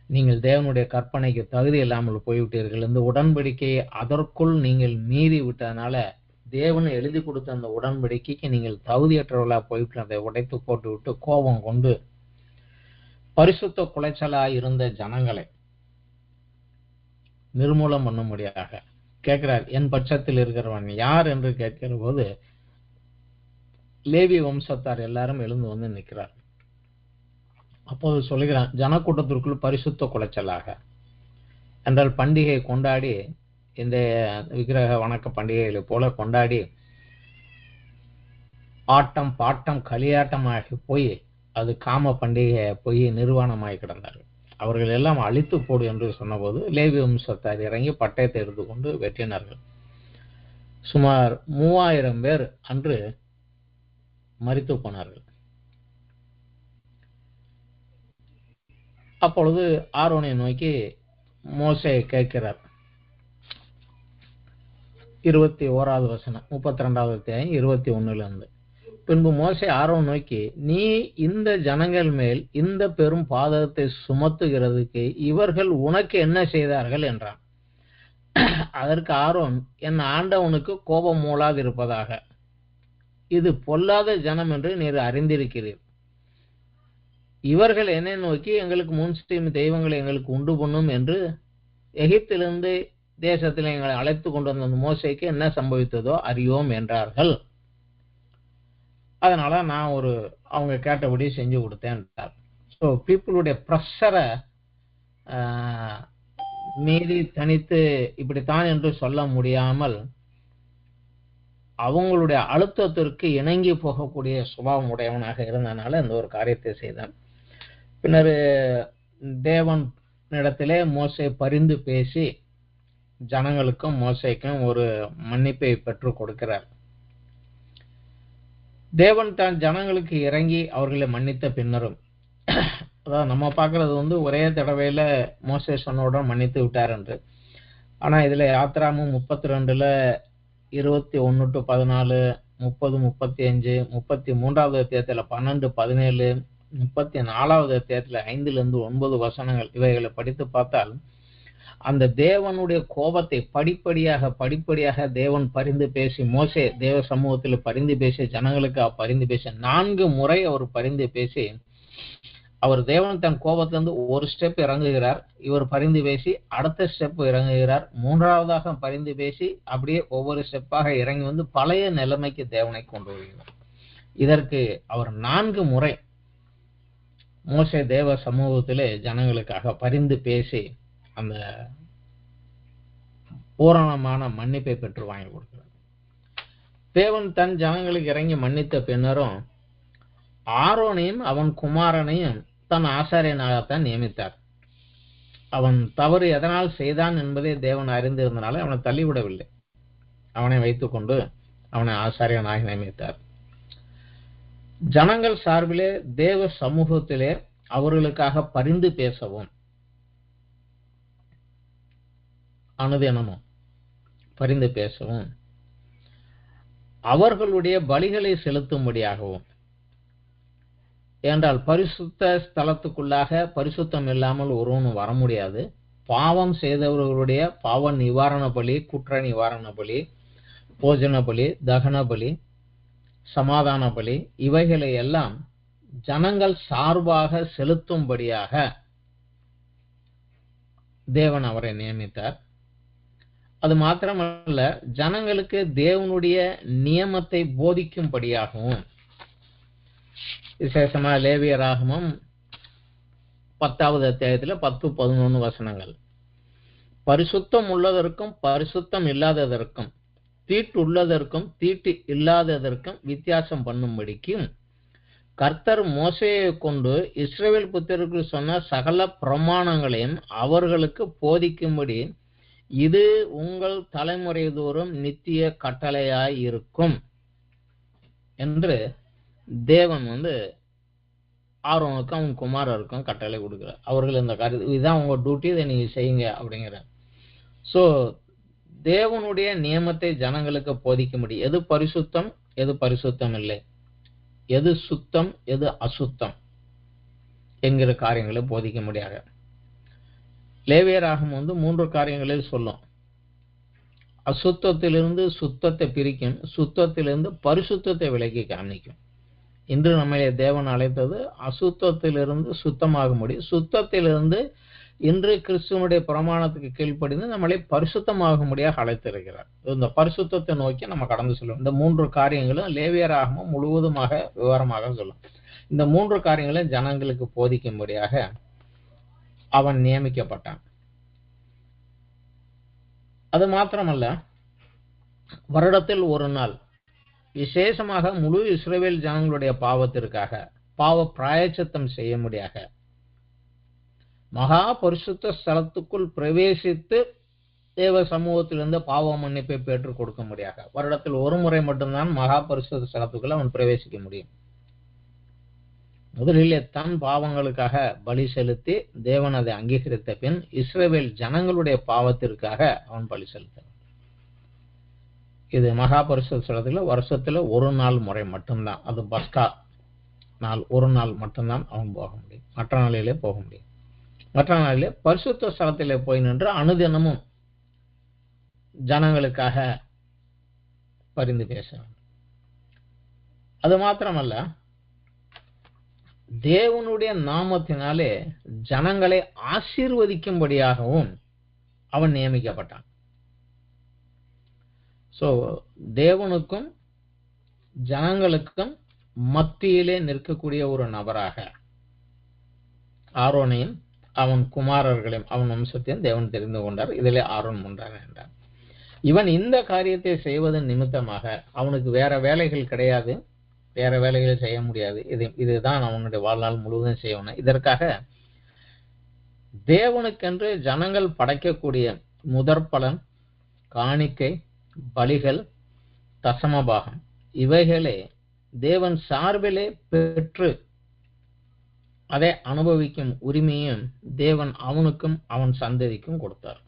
நீங்கள் தேவனுடைய கற்பனைக்கு தகுதி இல்லாமல் போய்விட்டீர்கள். இந்த உடன்படிக்கையை அதற்குள் நீங்கள் மீறி விட்டதுனால தேவன் எழுதி கொடுத்த அந்த உடன்படிக்கைக்கு நீங்கள் தகுதியற்றவர்களாக போய்விட்டு அதை உடைத்து போட்டு விட்டு கோபம் கொண்டு பரிசுத்த குலைச்சலாக இருந்த ஜனங்களை நிர்மூலம் பண்ண முடியாத கேட்கிறார். என் பட்சத்தில் இருக்கிறவன் யார் என்று கேட்கிற போது லேவி வம்சத்தார் எல்லாரும் எழுந்து வந்து நிற்கிறார். அப்போது சொல்லுகிறான், ஜனக்கூட்டத்திற்குள் பரிசுத்த குலைச்சலாக என்றால் பண்டிகை கொண்டாடி, இந்த விக்கிரக வணக்க பண்டிகைகளை போல கொண்டாடி ஆட்டம் பாட்டம் களியாட்டமாகி போய் அது காம பண்டிகை போய் நிர்வாணமாகி கிடந்தார்கள். அவர்கள் எல்லாம் அழித்து போடு என்று சொன்னபோது லேவி வம்சத்தார் இறங்கி பட்டயத்தை எடுத்துக்கொண்டு வெட்டினார்கள். சுமார் 3000 பேர் அன்று மரித்து போனார்கள். அப்பொழுது ஆரோனை நோக்கி மோசே கேட்கிறார். 21வது வசனம், 32வது அத்தியாயம் 21 பின்பு மோசே ஆரோன் நோக்கி, நீ இந்த ஜனங்கள் மேல் இந்த பெரும் பாதகத்தை சுமத்துகிறதுக்கு இவர்கள் உனக்கு என்ன செய்தார்கள் என்றான். அதற்கு ஆரோன், என் ஆண்டவனுக்கு கோபம் மூளாதிருப்பதாக, இது பொல்லாத ஜனம் என்று நீர் அறிந்திருக்கிறீர். இவர்கள் என்னை நோக்கி எங்களுக்கு முன் தெய்வங்களை எங்களுக்கு உண்டு பண்ணும் என்று எகிப்திலிருந்து தேசத்தில் எங்களை அழைத்து கொண்டு வந்த மோசேக்கு என்ன சம்பவித்ததோ அறியோம் என்றார்கள். அதனால நான் அவங்க கேட்டபடி செஞ்சு கொடுத்தேன். ஸோ பீப்புளுடைய ப்ரெஷரை மீறி தனித்து இப்படித்தான் என்று சொல்ல முடியாமல் அவங்களுடைய அழுத்தத்திற்கு இணங்கி போகக்கூடிய சுபாவம் உடையவனாக இருந்தனால இந்த ஒரு காரியத்தை செய்தான். பின்னர் தேவனிடத்திலே மோசே பரிந்து பேசி ஜனங்களுக்கும் மோசேக்கும் ஒரு மன்னிப்பை பெற்றுக் கொடுக்கிறார். தேவன் தான் ஜனங்களுக்கு இறங்கி அவர்களை மன்னித்த பின்னரும், அதாவது நம்ம பார்க்கறது ஒரே தடவையில மோசே சொன்னவுடன் மன்னித்து விட்டார் என்று. ஆனா இதுல யாத்ராமும் 32 21 to 14 30 35 33வது அத்தியாயத்துல 12 17 34வது அத்தியாயத்துல 5-9 வசனங்கள் இவைகளை படித்து பார்த்தால் அந்த தேவனுடைய கோபத்தை படிப்படியாக தேவன் பரிந்து பேசி, மோசே தேவ சமூகத்தில் பரிந்து பேசி, ஜனங்களுக்கு பரிந்து பேசி 4 முறை அவர் பரிந்து பேசி, அவர் தேவன் தன் கோபத்திலிருந்து ஒரு ஸ்டெப் இறங்குகிறார், இவர் பரிந்து பேசி அடுத்த ஸ்டெப் இறங்குகிறார், 3வதாக பரிந்து பேசி அப்படியே ஒவ்வொரு ஸ்டெப்பாக இறங்கி வந்து பழைய நிலைமைக்கு தேவனை கொண்டு வருகிறார். இதற்கு அவர் 4 முறை மோசே தேவ சமூகத்திலே ஜனங்களுக்காக பரிந்து பேசி அந்த பூரணமான மன்னிப்பை பெற்று வாங்கி கொடுக்கிறார். தேவன் தன் ஜனங்களுக்கு இறங்கி மன்னித்த பின்னரும் ஆரோனையும் அவன் குமாரனையும் தன் ஆசாரியனாகத்தான் நியமித்தார். அவன் தவறு எதனால் செய்தான் என்பதை தேவன் அறிந்திருந்தனால அவனை தள்ளிவிடவில்லை. அவனை வைத்துக்கொண்டு அவனை ஆசாரியனாக நியமித்தார். ஜனங்கள் சார்பிலே தேவ சமூகத்திலே அவர்களுக்காக பரிந்து பேசவும், அனுதினமும் பரிந்து பேசவும், அவர்களுடைய பலிகளை செலுத்தும்படியாகவும். என்றால் பரிசுத்த ஸ்தலத்துக்குள்ளாக பரிசுத்தம் இல்லாமல் ஒருவனும் வர முடியாது. பாவம் செய்தவர்களுடைய பாவ நிவாரண பலி, குற்ற நிவாரண பலி, போஜன பலி, தகன பலி, சமாதான பலி, இவைகளை எல்லாம் ஜனங்கள் சார்பாக செலுத்தும்படியாக தேவன் அவரை நியமித்தார். அது மாத்திரமல்ல, ஜனங்களுக்கு தேவனுடைய நியமத்தை போதிக்கும்படியாகவும். விசேஷமா லேவியராகமம் 10வது அத்தியாயத்துல 10-11 வசனங்கள். பரிசுத்தம் உள்ளதற்கும் பரிசுத்தம் இல்லாததற்கும், தீட்டு உள்ளதற்கும் தீட்டு இல்லாததற்கும் வித்தியாசம் பண்ணும்படிக்கும் கர்த்தர் மோசேயை கொண்டு இஸ்ரவேல் புத்திரருக்கு சொன்ன சகல பிரமாணங்களையும் அவர்களுக்கு போதிக்கும்படி இது உங்கள் தலைமுறை தோறும் நித்திய கட்டளையாய் இருக்கும் என்று தேவன் ஆரோனுக்கும் அவன் குமாரருக்கும் கட்டளை கொடுக்கிறார். அவர்கள் இந்த காரியத்தை, இதுதான் உங்க டியூட்டி, இதை நீங்க செய்யுங்க அப்படிங்கிற. சோ தேவனுடைய நியமத்தை ஜனங்களுக்கு போதிக்க முடியும். எது பரிசுத்தம், எது பரிசுத்தம் இல்லை, எது சுத்தம், எது அசுத்தம் என்கிற காரியங்களை போதிக்க முடியாது. லேவியராகமம் 3 காரியங்களில் சொல்லும். அசுத்தத்திலிருந்து சுத்தத்தை பிரிக்கும், சுத்தத்திலிருந்து பரிசுத்தத்தை விலக்கி காண்பிக்கும். இன்று நம்மை தேவன் அழைத்தது அசுத்தத்திலிருந்து சுத்தமாக முடியும், சுத்தத்திலிருந்து இன்று கிறிஸ்துவனுடைய பிரமாணத்துக்கு கீழ்ப்படிந்து நம்மளை பரிசுத்தமாக முடியாக அழைத்திருக்கிறார். இந்த பரிசுத்தத்தை நோக்கி நம்ம கடந்து செல்லும். இந்த 3 காரியங்களும் லேவியராகமம் முழுவதுமாக விவரமாக சொல்லும். இந்த 3 காரியங்களும் ஜனங்களுக்கு போதிக்கும்படியாக அவன் நியமிக்கப்பட்டான். அது மாத்திரமல்ல, வருடத்தில் ஒரு நாள் விசேஷமாக முழு இஸ்ரவேல் ஜனங்களுடைய பாவத்திற்காக பாவ பிராயச்சித்தம் செய்ய முடியாக மகா பரிசுத்த ஸ்தலத்துக்குள் பிரவேசித்து தேவ சமூகத்திலிருந்து பாவ மன்னிப்பை பெற்றுக் கொடுக்க முடியாக வருடத்தில் ஒரு முறை மட்டும்தான் மகா பரிசுத்த ஸ்தலத்துக்குள் அவன் பிரவேசிக்க முடியும். முதலிலே தன் பாவங்களுக்காக பலி செலுத்தி தேவன் அதை அங்கீகரித்த பின் இஸ்ரவேல் ஜனங்களுடைய பாவத்திற்காக அவன் பலி செலுத்த. இது மகா பரிசுத்த ஸ்தலத்துல வருஷத்துல ஒரு நாள் முறை மட்டும்தான், அது பஸ்கா நாள் ஒரு நாள் மட்டும்தான் அவன் போக முடியும். மற்ற நாளிலே போக முடியும். மற்ற நாளிலே பரிசுத்த ஸ்தலத்திலே போய் நின்று அனுதினமும் ஜனங்களுக்காக பரிந்து பேச. அது மாத்திரமல்ல, தேவனுடைய நாமத்தினாலே ஜனங்களை ஆசீர்வதிக்கும்படியாகவும் அவன் நியமிக்கப்பட்டான். சோ தேவனுக்கும் ஜனங்களுக்கும் மத்தியிலே நிற்கக்கூடிய ஒரு நபராக ஆரோனையும் அவன் குமாரர்களையும் அவன் வம்சத்தையும் தேவன் தெரிந்து கொண்டார். இதிலே ஆரோன் முன்றான் என்றார். இவன் இந்த காரியத்தை செய்வதன் நிமித்தமாக அவனுக்கு வேற வேலைகள் கிடையாது, வேற வேலைகளை செய்ய முடியாது. இதுதான் அவனுடைய வாழ்நாள் முழுவதும் செய்யணும். இதற்காக தேவனுக்கென்று ஜனங்கள் படைக்கக்கூடிய முதற்பலன், காணிக்கை, பலிகள், தசமபாகம் இவைகளை தேவன் சார்பிலே பெற்று அதை அனுபவிக்கும் உரிமையும் தேவன் அவனுக்கும் அவன் சந்ததிக்கும் கொடுத்தார்.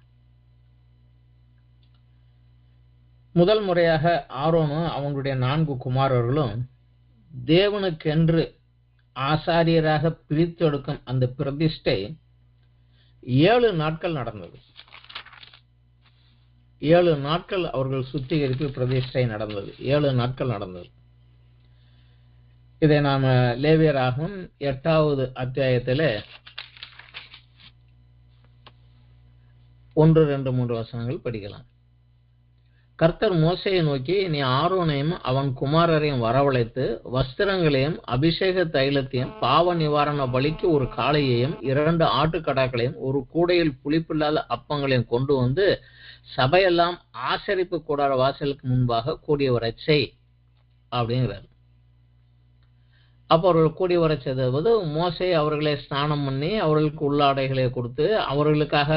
முதல் முறையாக ஆரோனும் அவங்களுடைய 4 குமாரர்களும் தேவனுக்கென்று ஆசாரியராக பிரித்தெடுக்கும் அந்த பிரதிஷ்டை 7 நாட்கள் நடந்தது. 7 நாட்கள் அவர்கள் சுத்திகரிப்பு பிரதிஷ்டை நடந்தது. 7 நாட்கள் நடந்தது. இதை நாம லேவியராகமம் 8வது அத்தியாயத்தில் 1, 2, 3 வசனங்கள் படிக்கலாம். கர்த்தர் மோசேயை நோக்கி, நீ ஆரோனையும் அவன் குமாரரையும் வரவழைத்து வஸ்திரங்களையும் அபிஷேக தைலத்தையும் பாவ நிவாரண பலிக்கு ஒரு காளையையும் 2 ஆட்டுக்கடாக்களையும் ஒரு கூடையில் புளிப்பில்லாத அப்பங்களையும் கொண்டு வந்து சபையெல்லாம் ஆசரிப்பு கூடார வாசலுக்கு முன்பாக கூடி வர செய் அப்படிங்கிறார். அப்போ அவர்கள் கூடி வர செய்தபோது மோசே அவர்களை ஸ்நானம் பண்ணி அவர்களுக்கு உள்ளாடைகளை கொடுத்து அவர்களுக்காக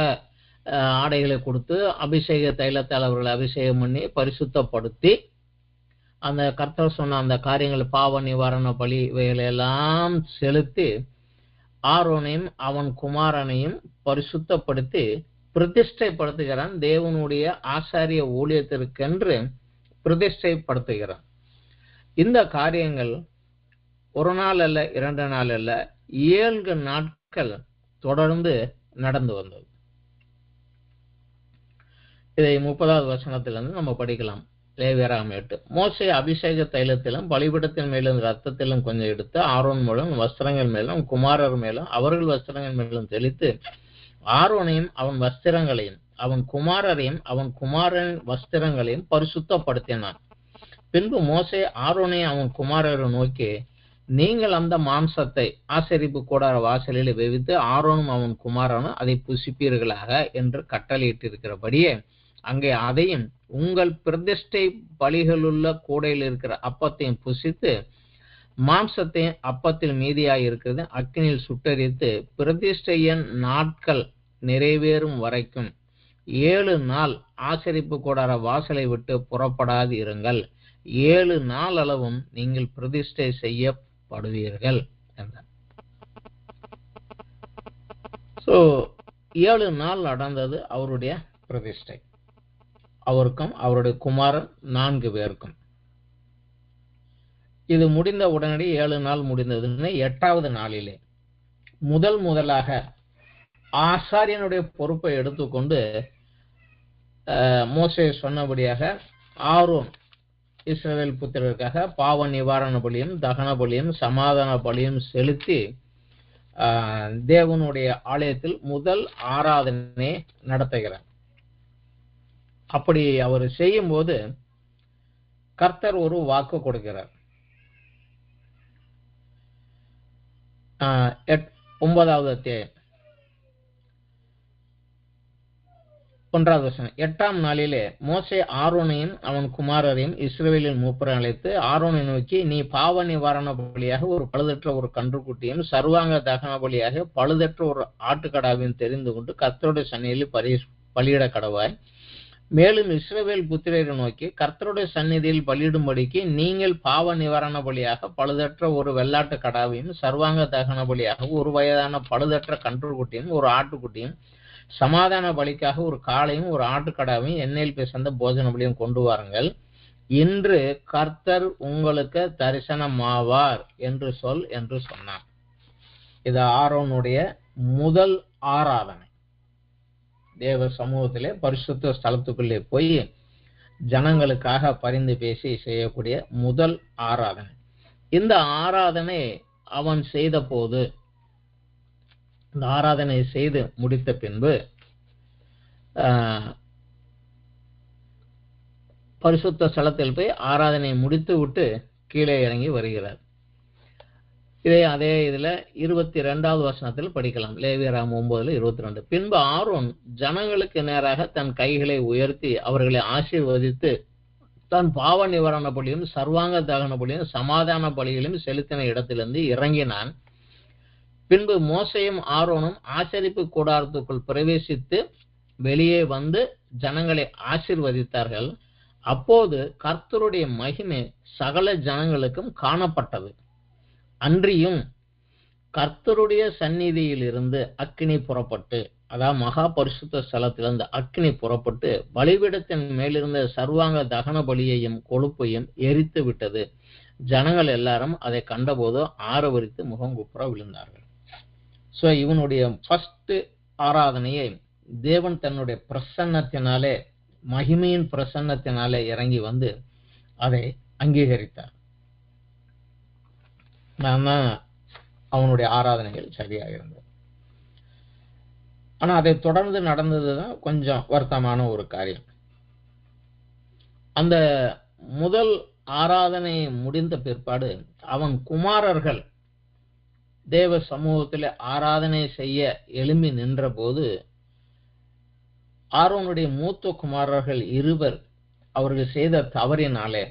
ஆடைகளை கொடுத்து அபிஷேக தைலத்தால் அவர்களை அபிஷேகம் பண்ணி பரிசுத்தப்படுத்தி அந்த கர்த்தர் சொன்ன அந்த காரியங்கள் பாவ நிவாரண பலி இவைகளெல்லாம் செலுத்தி ஆரோனையும் அவன் குமாரனையும் பரிசுத்தப்படுத்தி பிரதிஷ்டைப்படுத்துகிறான். தேவனுடைய ஆசாரிய ஊழியத்திற்கென்று பிரதிஷ்டைப்படுத்துகிறான். இந்த காரியங்கள் ஒரு நாள் அல்ல, 2 நாள் அல்ல, 7 நாட்கள் தொடர்ந்து நடந்து வந்தது. இதை 30வது வசனத்திலிருந்து நம்ம படிக்கலாம். லேவியராகமம் 8. மோசே அபிஷேக தைலத்திலும் பலிபீடத்தின் மேலும் ரத்தத்திலும் கொஞ்சம் எடுத்து ஆரோன் மூலம் வஸ்திரங்கள் மேலும் குமாரர் மேலும் அவர்கள் வஸ்திரங்கள் மேலும் தெளித்து ஆரோனையும் அவன் வஸ்திரங்களையும் அவன் குமாரரையும் அவன் குமாரன் வஸ்திரங்களையும் பரிசுத்தப்படுத்தினான். பின்பு மோசே ஆரோனையும் அவன் குமாரரை நோக்கி, நீங்கள் அந்த மாம்சத்தை ஆசரிப்பு கூடார வாசலில் வெவித்து ஆரோனும் அவன் குமாரனும் அதை புசிப்பீர்களாக என்று கட்டளையிட்டிருக்கிறபடியே அங்கே அதையும் உங்கள் பிரதிஷ்டை பலிகளுள்ள கூடையில் இருக்கிற அப்பத்தையும் புசித்து மாம்சத்தையும் அப்பத்தில் மீதியாய் இருக்கிறது அக்கினியில் சுட்டரித்து பிரதிஷ்டையின் நாட்கள் நிறைவேறும் வரைக்கும் 7 நாள் ஆசரிப்பு கூடார வாசலை விட்டு புறப்படாது இருங்கள். 7 நாள் அளவும் நீங்கள் பிரதிஷ்டை செய்யப்படுவீர்கள் என்றார். 7 நாள் நடந்தது அவருடைய பிரதிஷ்டை, அவருக்கும் அவருடைய குமாரன் 4 பேருக்கும். இது முடிந்த உடனடி 7 நாள் முடிந்ததுன்னு 8வது நாளிலே முதலாக ஆசாரியனுடைய பொறுப்பை எடுத்துக்கொண்டு மோசே சொன்னபடியாக ஆரோன் இஸ்ரவேல் புத்திரருக்காக பாவ நிவாரண பலியும் தகன பலியும் சமாதான பலியும் செலுத்தி தேவனுடைய ஆலயத்தில் முதல் ஆராதனை நடத்துகிறார். அப்படி அவர் செய்யும் போது கர்த்தர் ஒரு வாக்கு கொடுக்கிறார். 9வது அத்தியாயம் 1வது வசனம். 8ஆம் நாளிலே மோசே ஆரோனையும் அவன் குமாரரையும் இஸ்ரவேலின் மூப்பரை அழைத்து ஆரோனை நோக்கி, நீ பாவ நிவாரண பலியாக ஒரு பழுதற்ற ஒரு கன்றுக்குட்டியும் சர்வாங்க தகன பலியாக பழுதற்ற ஒரு ஆட்டுக்கடாவையும் தெரிந்து கொண்டு கர்த்தருடைய சந்நிதியில் பலியிட கடவாய். மேலும் இஸ்ரவேல் புத்திரரை நோக்கி, கர்த்தருடைய சந்நிதியில் பலியிடும்படிக்கு நீங்கள் பாவ நிவாரண பலியாக பழுதற்ற ஒரு வெள்ளாட்டு கடாவையும் சர்வாங்க தகன பலியாக ஒரு வயதான பழுதற்ற கன்றுக்குட்டியும் ஒரு ஆட்டுக்குட்டியும் சமாதான பலிக்காக ஒரு காளையும் ஒரு ஆட்டுக்கடாவையும் எண்ணெயில் பிசைந்த போஜன பலியும் கொண்டு வாருங்கள். இன்று கர்த்தர் உங்களுக்கு தரிசனமாவார் என்று சொல் என்று சொன்னார். இது ஆரோனுடைய முதல் ஆராதனை. தேவ சமூகத்திலே பரிசுத்த ஸ்தலத்துக்குள்ளே போய் ஜனங்களுக்காக பரிந்து பேசி செய்யக்கூடிய முதல் ஆராதனை. இந்த ஆராதனை அவன் செய்த போது, இந்த ஆராதனை செய்து முடித்த பின்பு பரிசுத்த ஸ்தலத்தில் போய் ஆராதனை முடித்து விட்டு கீழே இறங்கி வருகிறார். அதே இதுல 22வது வசனத்தில் படிக்கலாம். லேவியராகமம் 9:22. பின்பு ஆரோன் ஜனங்களுக்கு நேராக தன் கைகளை உயர்த்தி அவர்களை ஆசீர்வதித்து தன் பாவ நிவாரண பலியும் சர்வாங்க தகன பலியும் சமாதான பலிகளையும் செலுத்தின இடத்திலிருந்து இறங்கினான். பின்பு மோசேயும் ஆரோனும் ஆசரிப்பு கூடாரத்துக்குள் பிரவேசித்து வெளியே வந்து ஜனங்களை ஆசீர்வதித்தார்கள். அப்போது கர்த்தருடைய மகிமை சகல ஜனங்களுக்கும் காணப்பட்டது. அன்றியும் கர்த்தருடைய சந்நிதியில் இருந்து அக்கினி புறப்பட்டு, அதாவது மகா பரிசுத்த ஸ்தலத்திலிருந்து அக்கினி புறப்பட்டு பலிபீடத்தின் மேலிருந்த சர்வாங்க தகன பலியையும் கொழுப்பையும் எரித்து விட்டது. ஜனங்கள் எல்லாரும் அதை கண்டபோது ஆரவரித்து முகங்குப்புற விழுந்தார்கள். இவனுடைய ஃபர்ஸ்ட் ஆராதனையை தேவன் தன்னுடைய பிரசன்னத்தினாலே, மகிமையின் பிரசன்னத்தினாலே இறங்கி வந்து அதை அங்கீகரித்தார். அவனுடைய ஆராதனைகள் சரியாக இருந்தது. ஆனா அதை தொடர்ந்து நடந்ததுதான் கொஞ்சம் வருத்தமான ஒரு காரியம். அந்த முதல் ஆராதனை முடிந்த பிற்பாடு அவன் குமாரர்கள் தேவ சமூகத்தில் ஆராதனை செய்ய எழும்பி நின்ற போது ஆரோனுடைய மூத்த குமாரர்கள் 2 அவர்கள் செய்த தவறினாலே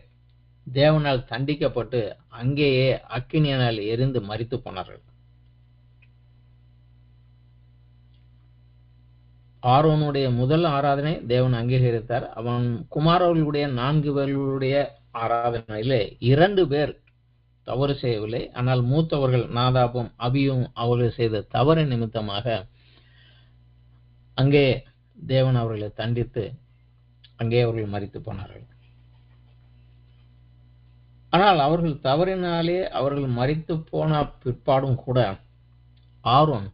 தேவனால் தண்டிக்கப்பட்டு அங்கேயே அக்கினியினால் எரிந்து மரித்து போனார்கள். ஆரோனுடைய முதல் ஆராதனை தேவன் அங்கீகரித்தார். அவன் குமாரர்களுடைய 4 பேர்களுடைய ஆராதனையிலே 2 பேர் தவறு செய்யவில்லை. ஆனால் மூத்தவர்கள் நாதாபும் அபியும் அவர்கள் செய்த தவறு நிமித்தமாக அங்கே தேவன் அவர்களை தண்டித்து அங்கே அவர்கள் மரித்து போனார்கள். ஆனால் அவர்கள் தவறினாலே அவர்கள் மரித்து போன பிற்பாடும் கூட ஆரோன்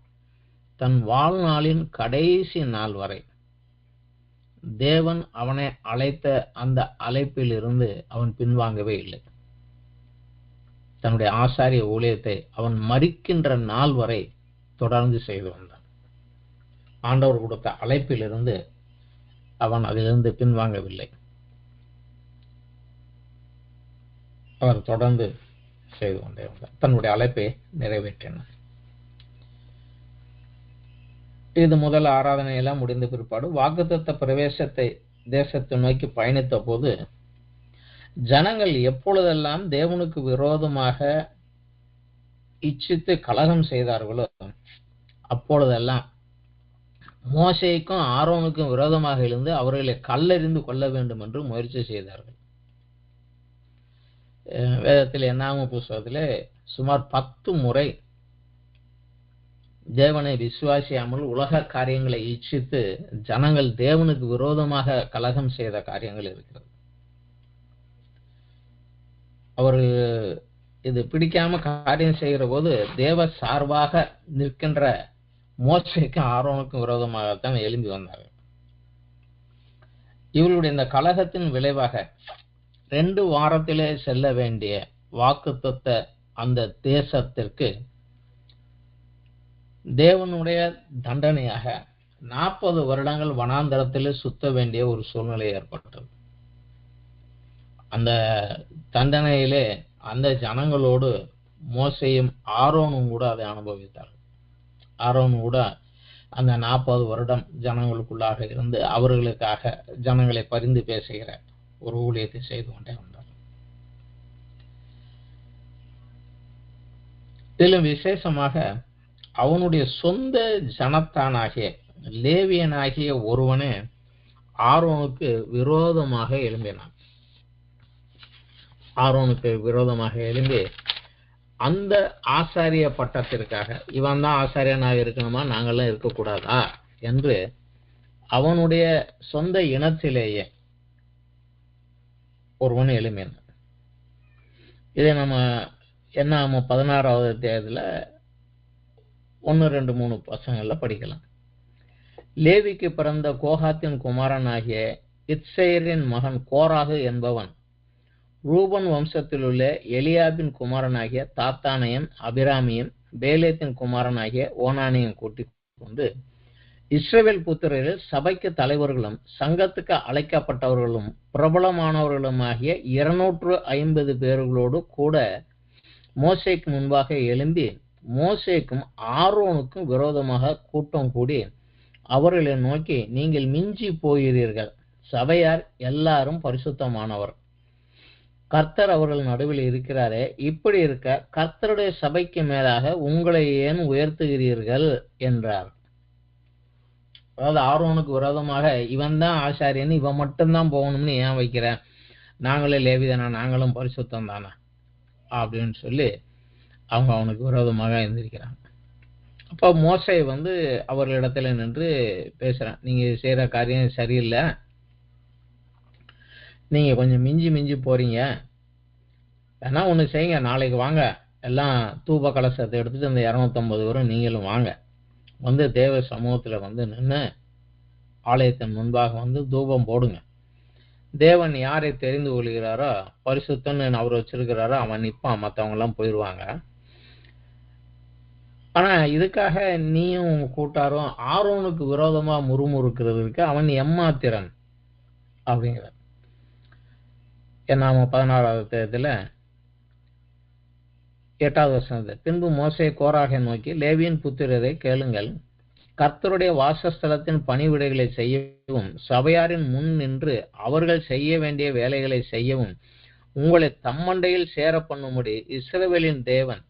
தன் வாழ்நாளின் கடைசி நாள் வரை தேவன் அவனை அழைத்த அந்த அழைப்பில் இருந்து அவன் பின்வாங்கவே இல்லை. தன்னுடைய ஆசாரிய ஊழியத்தை அவன் மரிக்கின்ற நாள் வரை தொடர்ந்து செய்து வந்தான். ஆண்டவர் கொடுத்த அழைப்பில் இருந்து அவன் அதிலிருந்து பின்வாங்கவில்லை. அவர் தொடர்ந்து செய்து கொண்டே வந்தார். தன்னுடைய அழைப்பை நிறைவேற்றினார். இது முதல் ஆராதனையெல்லாம் முடிந்த பிற்பாடு வாக்குத்தத்த பிரவேசத்தை தேசத்தை நோக்கி பயணித்த போது ஜனங்கள் எப்பொழுதெல்லாம் தேவனுக்கு விரோதமாக இச்சித்து கலகம் செய்தார்களோ அப்பொழுதெல்லாம் மோசேக்கும் ஆரோனுக்கும் விரோதமாக இருந்து அவர்களை கல்லெறிந்து கொள்ள வேண்டும் என்று முயற்சி செய்தார்கள். வேதத்தில் என்னாம புஸ்தகத்திலே சுமார் 10 முறை தேவனை விசுவாசியாமல் உலக காரியங்களை இச்சித்து ஜனங்கள் தேவனுக்கு விரோதமாக கலகம் செய்த காரியங்கள் இருக்கிறது. அவர் இது பிடிக்காம காரியம் செய்கிற போது தேவ சார்பாக நிற்கின்ற மோசேக்கும் ஆரோனுக்கும் விரோதமாகத்தான் எழும்பி வந்தார்கள். இவர்களுடைய இந்த கலகத்தின் விளைவாக 2 வாரத்திலே செல்ல வேண்டிய வாக்குத்தத்த அந்த தேசத்திற்கு தேவனுடைய தண்டனையாக 40 வருடங்கள் வனாந்தரத்திலே சுத்த வேண்டிய ஒரு சூழ்நிலை ஏற்பட்டது. அந்த தண்டனையிலே அந்த ஜனங்களோடு மோசேயும் ஆரோனும் கூட அதை அனுபவித்தார்கள். ஆரோன் கூட அந்த 40 வருடம் ஜனங்களுக்குள்ளாக இருந்து அவர்களுக்காக ஜனங்களை பரிந்து பேசுகிற ஒரு ஊழியத்தை செய்து கொண்டே வந்தார். இதிலும் விசேஷமாக அவனுடைய சொந்த ஜனத்தானாகிய லேவியனாகிய ஒருவனே ஆரோனுக்கு விரோதமாக எழும்பினான். ஆரோனுக்கு விரோதமாக எழும்பி அந்த ஆசாரிய பட்டத்திற்காக இவன் தான் ஆசாரியனாக இருக்கணுமா, நாங்கள்லாம் இருக்கக்கூடாதா என்று அவனுடைய சொந்த இனத்திலேயே ஒருவன் எழும்பினான். இதை நம்ம என்ன 16வது அத்தியாயத்துல 1, 2, 3 பசங்கள்ல படிக்கலாம். லேவிக்கு பிறந்த கோகாத்தின் குமாரனாகிய இத்சேரின் மகன் கோராகு என்பவன் ரூபன் வம்சத்தில் உள்ள எலியாபின் குமாரனாகிய தாத்தானையும் அபிராமியும் பேலேத்தின் குமாரனாகிய ஓனானையும் கூட்டிக் கொண்டு இஸ்ரவேல் புத்திரரில் சபைக்கு தலைவர்களும் சங்கத்துக்கு அழைக்கப்பட்டவர்களும் பிரபலமானவர்களுமாகிய 250 பேர்களோடு கூட மோசேக்கு முன்பாக எழும்பி மோசேக்கும் ஆரோனுக்கும் விரோதமாக கூட்டம் கூடி அவர்களை நோக்கி, நீங்கள் மிஞ்சி போகிறீர்கள், சபையார் எல்லாரும் பரிசுத்தமானவர், கர்த்தர் அவர்கள் நடுவில் இருக்கிறாரே, இப்படி இருக்க கர்த்தருடைய சபைக்கு மேலாக உங்களை ஏன் உயர்த்துகிறீர்கள் என்றார். அதாவது ஆரோனுக்கு விரோதமாக இவன் தான் ஆசாரியன், இவன் மட்டும்தான் போகணும்னு ஏன் வைக்கிற, நாங்களே லேவிதானா, நாங்களும் பரிசுத்தம் தானா அப்படின்னு சொல்லி அவங்க அவனுக்கு விரோதமாக எழுந்திருக்கிறாங்க. அப்போ மோசே அவர்களிடத்துல நின்று பேசுறான், நீங்க செய்யற காரியம் சரியில்லை, நீங்க கொஞ்சம் மிஞ்சி போறீங்க, வேணா ஒண்ணு செய்யுங்க, நாளைக்கு வாங்க எல்லாம் தூப கலசத்தை எடுத்துட்டு இந்த 250 பேரும் நீங்களும் வாங்க, தேவ சமூகத்துல நின்று ஆலயத்தின் முன்பாக தூபம் போடுங்க, தேவன் யாரை தெரிந்து கொள்கிறாரோ பரிசுத்தன்னு அவர் வச்சிருக்கிறாரோ அவன் நிற்பான், மற்றவங்க எல்லாம் போயிடுவாங்க. ஆனா இதுக்காக நீயும் உங்க கூட்டாரும் ஆரோனுக்கு விரோதமா முறுமுறுக்கிறதுக்கு அவன் எம்மாத்திரன் அப்படிங்கிற நாம 16வது அத்தியாயத்துல 8வது வசனத்தில், பின்பு மோசே கோராகை நோக்கி, லேவியின் புத்திரரை கேளுங்கள், கர்த்தருடைய வாசஸ்தலத்தின் பணிவிடைகளை செய்யவும் சபையாரின் முன் நின்று அவர்கள் செய்ய வேண்டிய வேலைகளை செய்யவும் உங்களை தம்மண்டையில் சேர பண்ணும்படி இஸ்ரவேலின் தேவன்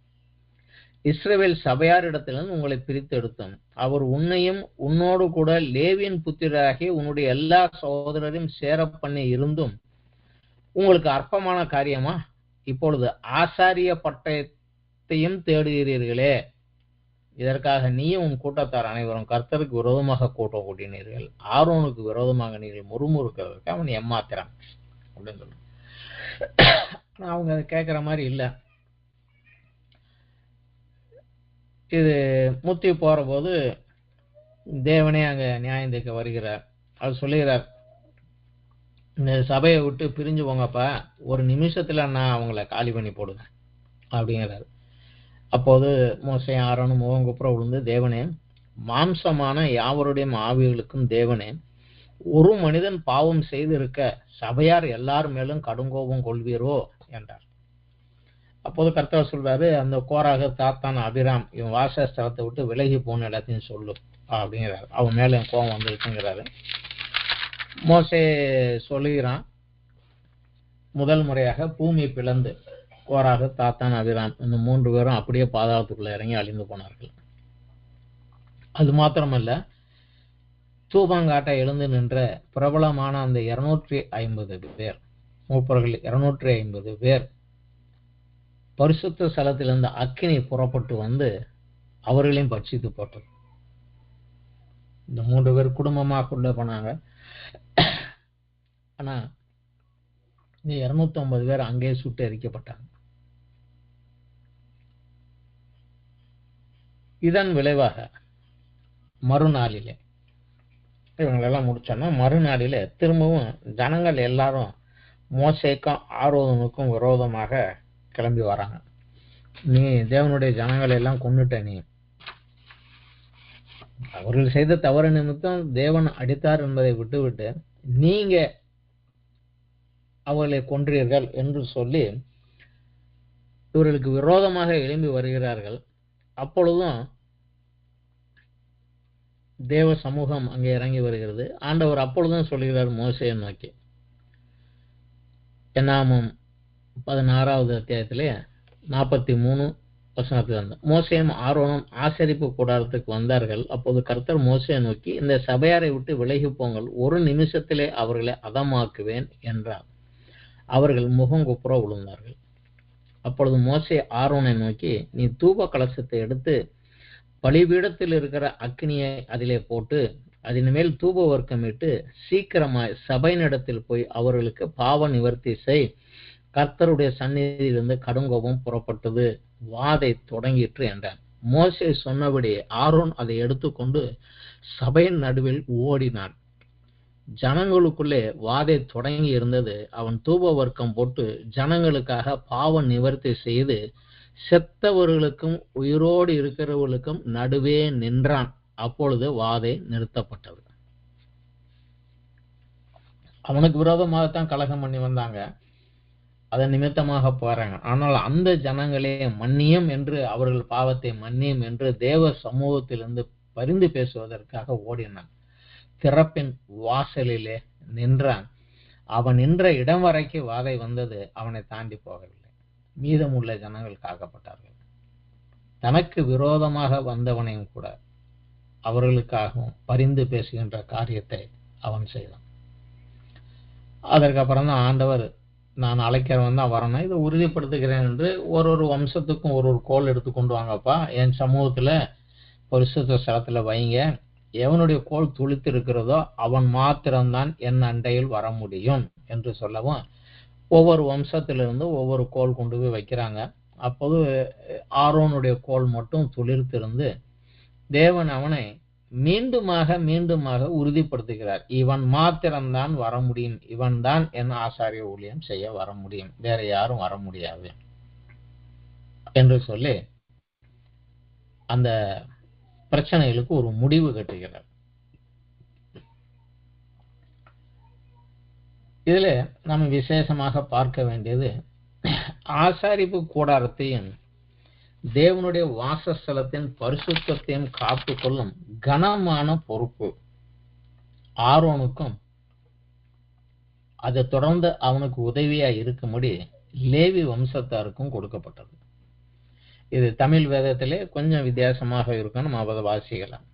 இஸ்ரவேல் சபையாரிடத்திலிருந்து உங்களை பிரித்து எடுத்தோம். அவர் உன்னையும் உன்னோடு கூட லேவியின் புத்திரராகிய உன்னுடைய எல்லா சகோதரரையும் சேர பண்ணி இருந்தும் உங்களுக்கு அற்பமான காரியமா? இப்பொழுது ஆசாரிய பட்டயத்தையும் தேடுகிறீர்களே. இதற்காக நீயும் உன் கூட்டத்தார் அனைவரும் கர்த்தருக்கு விரோதமாக கூட்டம் கூட்டினீர்கள். ஆரோனுக்கு விரோதமாக நீங்கள் முறுமுறுக்கிறதுக்கு அவன் ஏமாத்திரான் அப்படின்னு சொல்ல. அவங்க அதை கேட்கிற மாதிரி இல்லை. இது முத்தி போற போது தேவனே அங்க நியாயம் தீர்க்க வருகிறார். அவர் சொல்லுகிறார், இந்த சபையை விட்டு பிரிஞ்சு போங்கப்பா, ஒரு நிமிஷத்துல நான் அவங்கள காலி பண்ணி போடுவேன் அப்படிங்கிறாரு. அப்போது மோசே ஆரோனும் முகங்குப்புற விழுந்து, தேவனே, மாம்சமான யாவருடைய ஆவிகளுக்கும் தேவனே, ஒரு மனிதன் பாவம் செய்திருக்க சபையார் எல்லார் மேலும் கடுங்கோபம் கொள்வீரோ என்றார். அப்போது கர்த்தர் சொல்றாரு, அந்த கோராக தாத்தான் அபிராம் இவன் வாசஸ்தலத்தை விட்டு விலகி போன எல்லாத்தையும் சொல்லு அப்படிங்கிறாரு. அவன் மேல கோபம் வந்துருக்குங்கிறாரு. மோசே சொல்லுகிறான், முதல் முறையாக பூமி பிளந்து கோராக தாத்தான் அபிராம் இந்த 3 பேரும் அப்படியே பாதாளத்துக்குள்ள இறங்கி அழிந்து போனார்கள். அது மாத்திரமல்ல, தூபங்காட்ட எழுந்து நின்ற பிரபலமான அந்த 250 பேர் மூப்பர்கள் 250 பேர் பரிசுத்த ஸ்தலத்திலிருந்து அக்கினி புறப்பட்டு வந்து அவர்களையும் பட்சித்து போட்டது. இந்த 3 பேர் குடும்பமாக கொண்டு போனாங்க. ஆனா இந்த 250 பேர் அங்கே சுட்டு எரிக்கப்பட்டாங்க. இதன் விளைவாக மறுநாளிலே இவங்களெல்லாம் முடிச்சோன்னா மறுநாளிலே திரும்பவும் ஜனங்கள் எல்லாரும் மோசேக்கும் ஆரோனுக்கும் விரோதமாக கிளம்பி வராங்க. நீ தேவனுடைய ஜனங்களை எல்லாம் கொன்னுட்ட, நீ அவர்கள் செய்த தவறு நிமித்தம் தேவன் அடித்தார் என்பதை விட்டுவிட்டு நீங்க அவர்களை கொன்றீர்கள் என்று சொல்லி இவர்களுக்கு விரோதமாக எழும்பி வருகிறார்கள். அப்பொழுதும் தேவ சமூகம் அங்கே இறங்கி வருகிறது. ஆண்டவர் அப்பொழுதும் சொல்கிறார் மோசேயை நோக்கி, என்னாமம் 16வது அத்தியாயத்திலே 43 வசனத்தில் மோசேயும் ஆரோனும் ஆசரிப்பு கூடாரத்துக்கு வந்தார்கள். அப்போது கர்த்தர் மோசேயை நோக்கி, இந்த சபையாரை விட்டு விலகி போங்கள், ஒரு நிமிஷத்திலே அவர்களை அதமாக்குவேன் என்றார். அவர்கள் முகங்குப்புற விழுந்தார்கள். அப்பொழுது மோசே ஆரோனை நோக்கி, நீ தூப கலசத்தை எடுத்து பலிபீடத்தில் இருக்கிற அக்னியை அதிலே போட்டு அதன் மேல் தூப வர்க்கமிட்டு சீக்கிரமாய் சபையினிடத்தில் போய் அவர்களுக்கு பாவ நிவர்த்தி செய். கர்த்தருடைய சந்நிதியிலிருந்து கடுங்கோபம் புறப்பட்டது, வாதை தொடங்கிற்று என்றான். மோசே சொன்னபடி ஆரோன் அதை எடுத்துக்கொண்டு சபையின் நடுவில் ஓடினான். ஜனங்களுக்குள்ளே வாதை தொடங்கி இருந்தது. அவன் தூப வர்க்கம் போட்டு ஜனங்களுக்காக பாவ நிவர்த்தி செய்து செத்தவர்களுக்கும் உயிரோடு இருக்கிறவர்களுக்கும் நடுவே நின்றான். அப்பொழுது வாதை நிறுத்தப்பட்டது. அவனுக்கு விரோதமாகத்தான் கலகம் பண்ணி வந்தாங்க, அதன் நிமித்தமாக போறாங்க. ஆனால் அந்த ஜனங்களே மன்னியும் என்று, அவர்கள் பாவத்தை மன்னியும் என்று தேவ சமூகத்திலிருந்து பரிந்து பேசுவதற்காக ஓடினான். திறப்பின் வாசலிலே நின்றான். அவன் நின்ற இடம் வரைக்கும் வாதை வந்தது, அவனை தாண்டி போகவில்லை. மீதமுள்ள ஜனங்கள் காக்கப்பட்டார்கள். தனக்கு விரோதமாக வந்தவனையும் கூட அவர்களுக்காகவும் பரிந்து பேசுகின்ற காரியத்தை அவன் செய்தான். அதற்கப்புறம் தான் ஆண்டவர், நான் அழைக்கிறவன் தான் வரணும், இதை உறுதிப்படுத்துகிறேன் என்று ஒரு வம்சத்துக்கும் ஒரு கோல் எடுத்து கொண்டு வாங்கப்பா, என் சமூகத்துல பரிசுத்த ஸ்தலத்துல வைங்க, எவனுடைய கோல் துளித்து இருக்கிறதோ அவன் மாத்திரம்தான் என் அண்டையில் வர முடியும் என்று சொல்லவும் ஒவ்வொரு வம்சத்திலிருந்து ஒவ்வொரு கோல் கொண்டு போய் வைக்கிறாங்க. அப்போது ஆரோனுடைய கோல் மட்டும் துளிர்த்திருந்து தேவன் அவனை மீண்டுமாக உறுதிப்படுத்துகிறார். இவன் மாத்திரம்தான் வர முடியும், இவன் தான் என் ஆசாரிய ஊழியம் செய்ய வர முடியும், வேற யாரும் வர முடியாது என்று சொல்லி அந்த பிரச்சனைகளுக்கு ஒரு முடிவு கட்டுகிறார். இதுல நம்ம விசேஷமாக பார்க்க வேண்டியது, ஆசாரிப்பு கூடாரத்தையும் தேவனுடைய வாசஸ்தலத்தின் பரிசுத்தத்தையும் காத்து கொள்ளும் கனமான பொறுப்பு ஆரோனுக்கும் அதை தொடர்ந்து அவனுக்கு உதவியா இருக்கும்படி லேவி வம்சத்தாருக்கும் கொடுக்கப்பட்டது. இது தமிழ் வேதத்திலே கொஞ்சம் வித்தியாசமாக இருக்கும். நம்ம அதை வாசிக்கலாம்.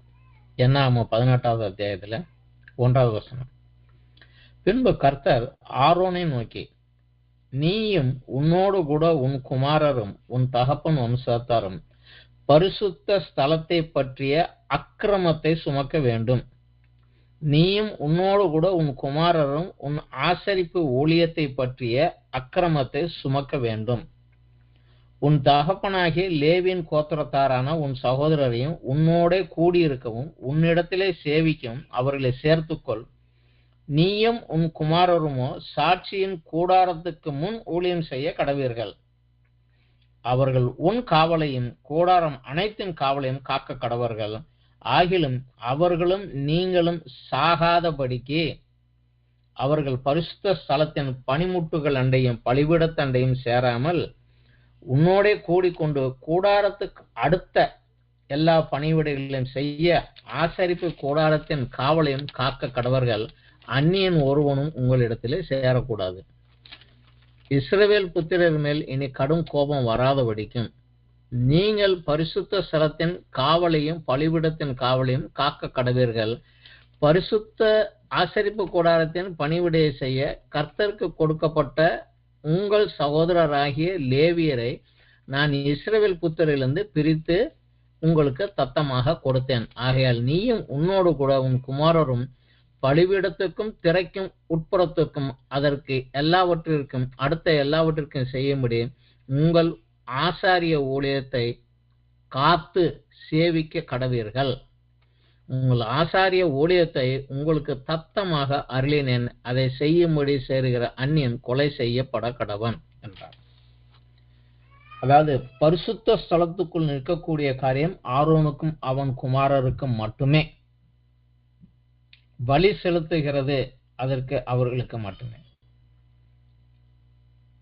என்னாகமம் 18வது அத்தியாயத்துல 1வது வசனம். பின்பு கர்த்தர் ஆரோனை நோக்கி, நீயும் உன்னோடு கூட உன் குமாரரும் உன் தகப்பன் வம்சத்தாரும் பரிசுத்த ஸ்தலத்தை பற்றிய அக்கிரமத்தை சுமக்க வேண்டும். நீயும் உன்னோடு கூட உன் குமாரரும் உன் ஆசரிப்பு ஊழியத்தை பற்றிய அக்கிரமத்தை சுமக்க வேண்டும். உன் தகப்பனாகிய லேவியின் கோத்திரத்தாரான உன் சகோதரரையும் உன்னோடே கூடியிருக்கவும் உன்னிடத்திலே சேவிக்கவும் அவர்களை சேர்த்துக்கொள். நீயும் உன் குமாரருமோ சாட்சியின் கூடாரத்துக்கு முன் ஊழியம் செய்ய கடவீர்கள். அவர்கள் உன் காவலையும் கூடாரம் அனைத்தின் காவலையும் காக்க கடவர்கள். ஆகிலும் அவர்களும் நீங்களும் சாகாதபடிக்கு அவர்கள் பரிசுத்த ஸ்தலத்தின் பனிமுட்டுகள் அண்டையும் பலிபீடத்தண்டையும் சேராமல் உன்னோடே கூடிக்கொண்டு கூடாரத்துக்கு அடுத்த எல்லா பணிவிடைகளையும் செய்ய ஆசரிப்பு கூடாரத்தின் காவலையும் காக்க கடவர்கள். அந்நியன் ஒருவனும் உங்களிடத்திலே சேரக்கூடாது. இஸ்ரவேல் புத்திரர் மேல் இனி கடும் கோபம் வராதபடிக்கும் நீங்கள் பரிசுத்த ஸ்தலத்தின் காவலையும் பலிபீடத்தின் காவலையும் காக்க கடவீர்கள். பரிசுத்த ஆசரிப்பு கூடாரத்தின் பணிவிடையை செய்ய கர்த்தருக்கு கொடுக்கப்பட்ட உங்கள் சகோதரராகிய லேவியரை நான் இஸ்ரவேல் புத்திரிலிருந்து பிரித்து உங்களுக்கு தத்தமாக கொடுத்தேன். ஆகையால் நீயும் உன்னோடு கூட உன் குமாரரும் பலிபீடத்துக்கும் திரைக்கும் உட்புறத்துக்கும் அதற்கு எல்லாவற்றிற்கும் அடுத்த எல்லாவற்றிற்கும் செய்யும்படி உங்கள் ஆசாரிய ஊழியத்தை காத்து சேவிக்க கடவீர்கள். உங்கள் ஆசாரிய ஊழியத்தை உங்களுக்கு தத்தமாக அருளினேன். அதை செய்யும்படி சேருகிற அந்நியன் கொலை செய்யப்பட கடவன் என்றார். அதாவது பரிசுத்த ஸ்தலத்துக்குள் நிற்கக்கூடிய காரியம் ஆரோனுக்கும் அவன் குமாரருக்கும் மட்டுமே. பலி செலுத்துகிறது அதற்கு அவர்களுக்கு மட்டுமே.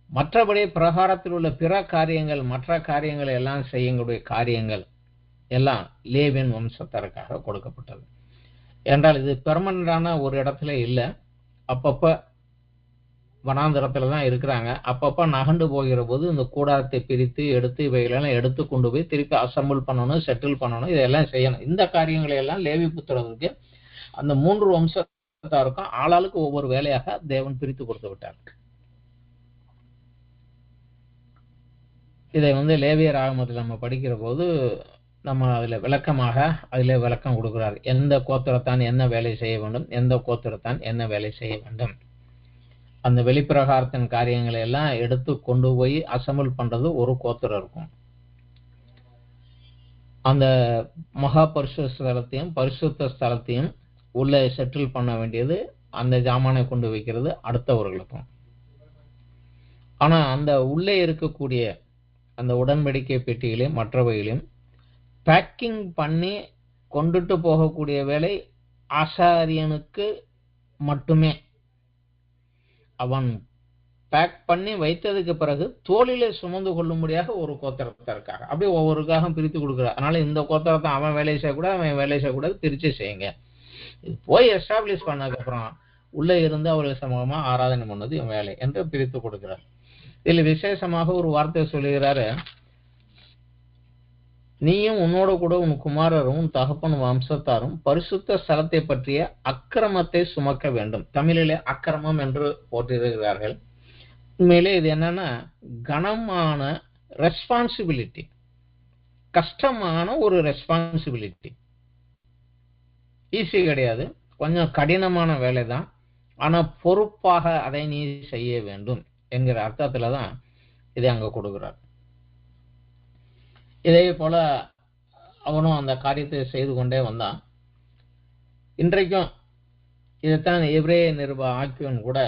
மற்றபடி பிரகாரத்தில் உள்ள பிற காரியங்கள் மற்ற காரியங்களை எல்லாம் செய்யக்கூடிய காரியங்கள் எல்லாம் லேவியன் வம்சத்தாருக்காக கொடுக்கப்பட்டது. என்றால் இது பெர்மனண்டான ஒரு இடத்துல இல்லை. அப்பப்ப வனாந்திரத்துல தான் இருக்கிறாங்க. அப்பப்ப நகண்டு போகிற போது இந்த கூடாரத்தை பிரித்து எடுத்து இவைகளெல்லாம் எடுத்து கொண்டு போய் திருப்பி அசம்பிள் பண்ணணும், செட்டில் பண்ணணும், இதெல்லாம் செய்யணும். இந்த காரியங்களை எல்லாம் லேவி புத்திரருக்கு அந்த 3 வம்சத்தாருக்கும் ஆளாளுக்கு ஒவ்வொரு வேலையாக தேவன் பிரித்து கொடுத்து விட்டார். இதை லேவியர் ஆகமத்தில் நம்ம படிக்கிற போது நம்ம அதில் விளக்கம் கொடுக்கிறார். எந்த கோத்திரத்தான் என்ன வேலை செய்ய வேண்டும், எந்த கோத்திரத்தான் என்ன வேலை செய்ய வேண்டும். அந்த வெளிப்பிரகாரத்தின் காரியங்களை எல்லாம் எடுத்து கொண்டு போய் அசம்பிள் பண்றது ஒரு கோத்திரம் இருக்கும். அந்த மகா பரிசுத்த ஸ்தலத்தையும் பரிசுத்த ஸ்தலத்தையும் உள்ள செட்டில் பண்ண வேண்டியது, அந்த ஜாமானை கொண்டு வைக்கிறது அடுத்தவர்களுக்கும். ஆனா அந்த உள்ளே இருக்கக்கூடிய அந்த உடன்படிக்கை பெட்டிகளையும் மற்றவைகளையும் பேக்கிங் பண்ணி கொண்டுட்டு போகக்கூடிய வேலை ஆசாரியனுக்கு மட்டுமே. அவன் பேக் பண்ணி வைத்ததுக்கு பிறகு தோளிலே சுமந்து கொள்ளும்படியாக ஒரு கோத்திரத்திற்காக அப்படியே ஒவ்வொருக்காக பிரித்து கொடுக்குறார். அதனால இந்த கோத்திரத்தை அவன் வேலை செய்யக்கூடாது, அவன் வேலை செய்யக்கூடாது, பிரிச்சு செய்யுங்க. இது போய் எஸ்டாப்ளிஷ் பண்ணதுக்கு அப்புறம் உள்ளே இருந்து அவர்கள் சமூகமா ஆராதனை பண்ணது இவன் வேலை என்று பிரித்து கொடுக்கிறார். இதுல விசேஷமாக ஒரு வார்த்தை சொல்லுகிறாரு, நீயும் உன்னோட கூட உன் குமாரரும் உன் தகப்பன் வம்சத்தாரும் பரிசுத்த ஸ்தலத்தை பற்றிய அக்கிரமத்தை சுமக்க வேண்டும். தமிழிலே அக்கிரமம் என்று போட்டிருக்கிறார்கள். உண்மையிலே இது என்னன்னா கனமான ரெஸ்பான்சிபிலிட்டி, கஷ்டமான ஒரு ரெஸ்பான்சிபிலிட்டி. ஈஸி கிடையாது, கொஞ்சம் கடினமான வேலை தான். ஆனா பொறுப்பாக அதை நீ செய்ய வேண்டும் என்கிற அர்த்தத்துல தான் இதை அங்க கொடுக்கிறார். இதே போல அவனும் அந்த காரியத்தை செய்து கொண்டே வந்தான். இன்றைக்கும் இதைத்தான் எபிரேய நிருப ஆக்கியவன் கூட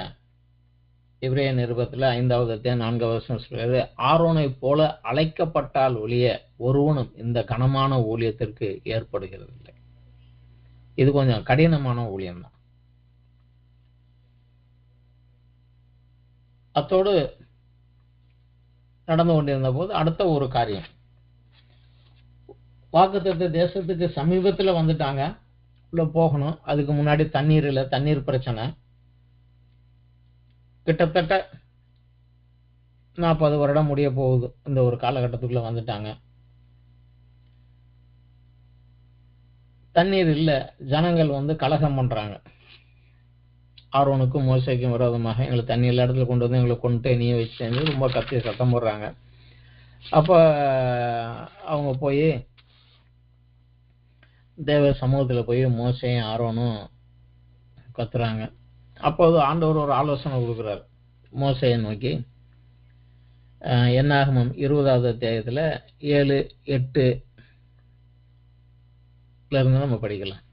எபிரேய நிருபத்துல 5வது அத்தியாயம் 4வது வசனம் சொல்றது, ஆரோனை போல அழைக்கப்பட்டால் ஒழிய ஒருவனும் இந்த கனமான ஊழியத்திற்கு ஏற்படுகிறது இல்லை. இது கொஞ்சம் கடினமான ஊழியம் தான். அத்தோடு நடந்து கொண்டிருந்த போது அடுத்த ஒரு காரியம், வாக்குத்தத்த தேசத்துக்கு சமீபத்துல வந்துட்டாங்க, உள்ள போகணும். அதுக்கு முன்னாடி தண்ணீர் இல்லை, தண்ணீர் பிரச்சனை. கிட்டத்தட்ட 40 வருடம் முடிய போகுது. இந்த ஒரு காலகட்டத்துக்குள்ள வந்துட்டாங்க. தண்ணீர் இல்லை, ஜனங்கள் கலகம் பண்றாங்க. ஆரோனுக்கும் மோசேக்கும் விரோதமாக எங்களை தண்ணி எல்லா இடத்துல கொண்டு வந்து எங்களை கொண்டு நீயே வச்சு ரொம்ப கத்தி சத்தம் போடுறாங்க. அப்போ அவங்க போய் தேவ சமூகத்தில் போய் மோசேயும் ஆரோனும் கத்துறாங்க. அப்போது ஆண்டவர் ஒரு ஆலோசனை கொடுக்குறாரு மோசேயை நோக்கி. என்னாகமம் 20வது அத்தியாயத்தில் 7-8 இருந்து நம்ம படிக்கலாம்.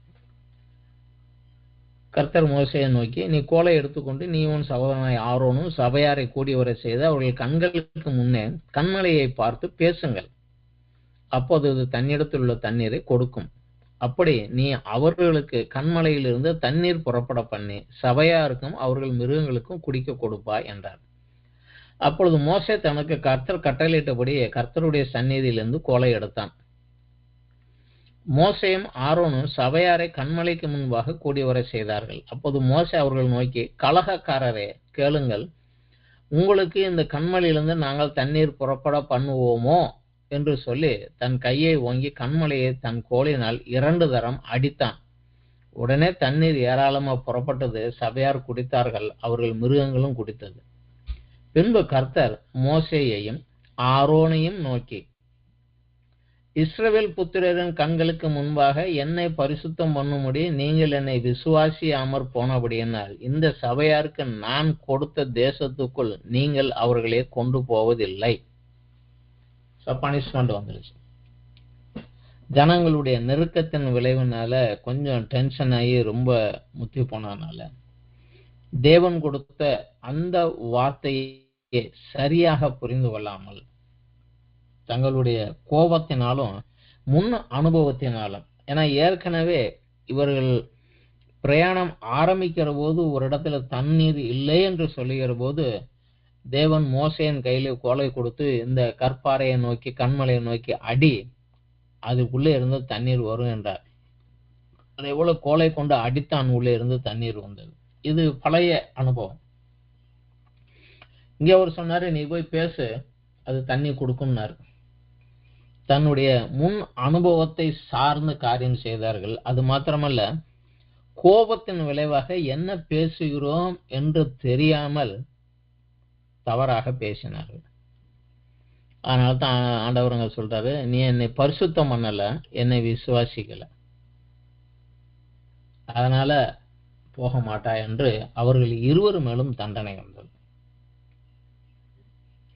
கர்த்தர் மோசேயை நோக்கி, நீ கோலை எடுத்துக்கொண்டு நீ உன் சகோதரனாய் ஆரோனும் சபையாரை கூடி வர செய்து அவர்கள் கண்களுக்கு முன்னே கண்மலையை பார்த்து பேசுங்கள். அப்போது அது தன்னிடத்தில் உள்ள தண்ணீரை கொடுக்கும். அப்படி நீ அவர்களுக்கு கண்மலையிலிருந்து தண்ணீர் புறப்பட பண்ணி சபையாருக்கும் அவர்கள் மிருகங்களுக்கும் குடிக்க கொடுப்பாய் என்றார். அப்பொழுது மோசே தனக்கு கர்த்தர் கட்டளையிட்டபடி கர்த்தருடைய சந்நிதியிலிருந்து கோலை எடுத்தான். மோசேயும் ஆரோனும் சபையாரை கண்மலைக்கு முன்பாக கூடி வர செய்தார்கள். அப்போது மோசே அவர்கள் நோக்கி, கலகக்காரரே கேளுங்கள், உங்களுக்கு இந்த கண்மலையிலிருந்து நாங்கள் தண்ணீர் புறப்பட பண்ணுவோமோ என்று சொல்லி தன் கையை ஓங்கி கண்மலையை தன் கோலினால் 2 தரம் அடித்தான். உடனே தண்ணீர் ஏராளமா புறப்பட்டது. சபையார் குடித்தார்கள், அவர்கள் மிருகங்களும் குடித்தது. பின்பு கர்த்தர் மோசேயையும் ஆரோனையும் நோக்கி, இஸ்ரவேல் புத்திரரின் கண்களுக்கு முன்பாக என்னை பரிசுத்தம் பண்ணும்படி நீங்கள் என்னை விசுவாசியாமற் போனபடியினால் இந்த சபையாருக்கு நான் கொடுத்த தேசத்துக்குள் நீங்கள் அவர்களை கொண்டு போவதில்லை. பனிஷ்மெண்ட் வந்துருச்சு. ஜனங்களுடைய நெருக்கத்தின் விளைவுனால கொஞ்சம் டென்ஷன் ஆகி ரொம்ப முத்தி போனதுனால தேவன் கொடுத்த அந்த வார்த்தையை சரியாக புரிந்து கொள்ளாமல் தங்களுடைய கோபத்தினாலும் முன் அனுபவத்தினாலும், ஏன்னா ஏற்கனவே இவர்கள் பிரயாணம் ஆரம்பிக்கிற போது ஒரு இடத்துல தண்ணீர் இல்லை என்று சொல்லுகிற போது தேவன் மோசேயின் கையில கோலை கொடுத்து இந்த கற்பாறையை நோக்கி கண்மலையை நோக்கி அடி, அதுக்குள்ளே இருந்து தண்ணீர் வரும் என்றார். அதே போல கோலை கொண்டு அடித்தான், உள்ளே இருந்து தண்ணீர் வந்தது. இது பழைய அனுபவம். இங்க அவர் சொன்னாரு, நீ போய் பேசு, அது தண்ணி கொடுக்கும்னாரு. தன்னுடைய முன் அனுபவத்தை சார்ந்து காரியம் செய்தார்கள். அது மாத்திரமல்ல, கோபத்தின் விளைவாக என்ன பேசுகிறோம் என்று தெரியாமல் தவறாக பேசினார்கள். அதனால தான் ஆண்டவருங்க சொல்றாரு, நீ என்னை பரிசுத்தம் பண்ணல, என்னை விசுவாசிக்கல, அதனால போக மாட்டா என்று அவர்கள் இருவர் மேலும் தண்டனை வந்தது.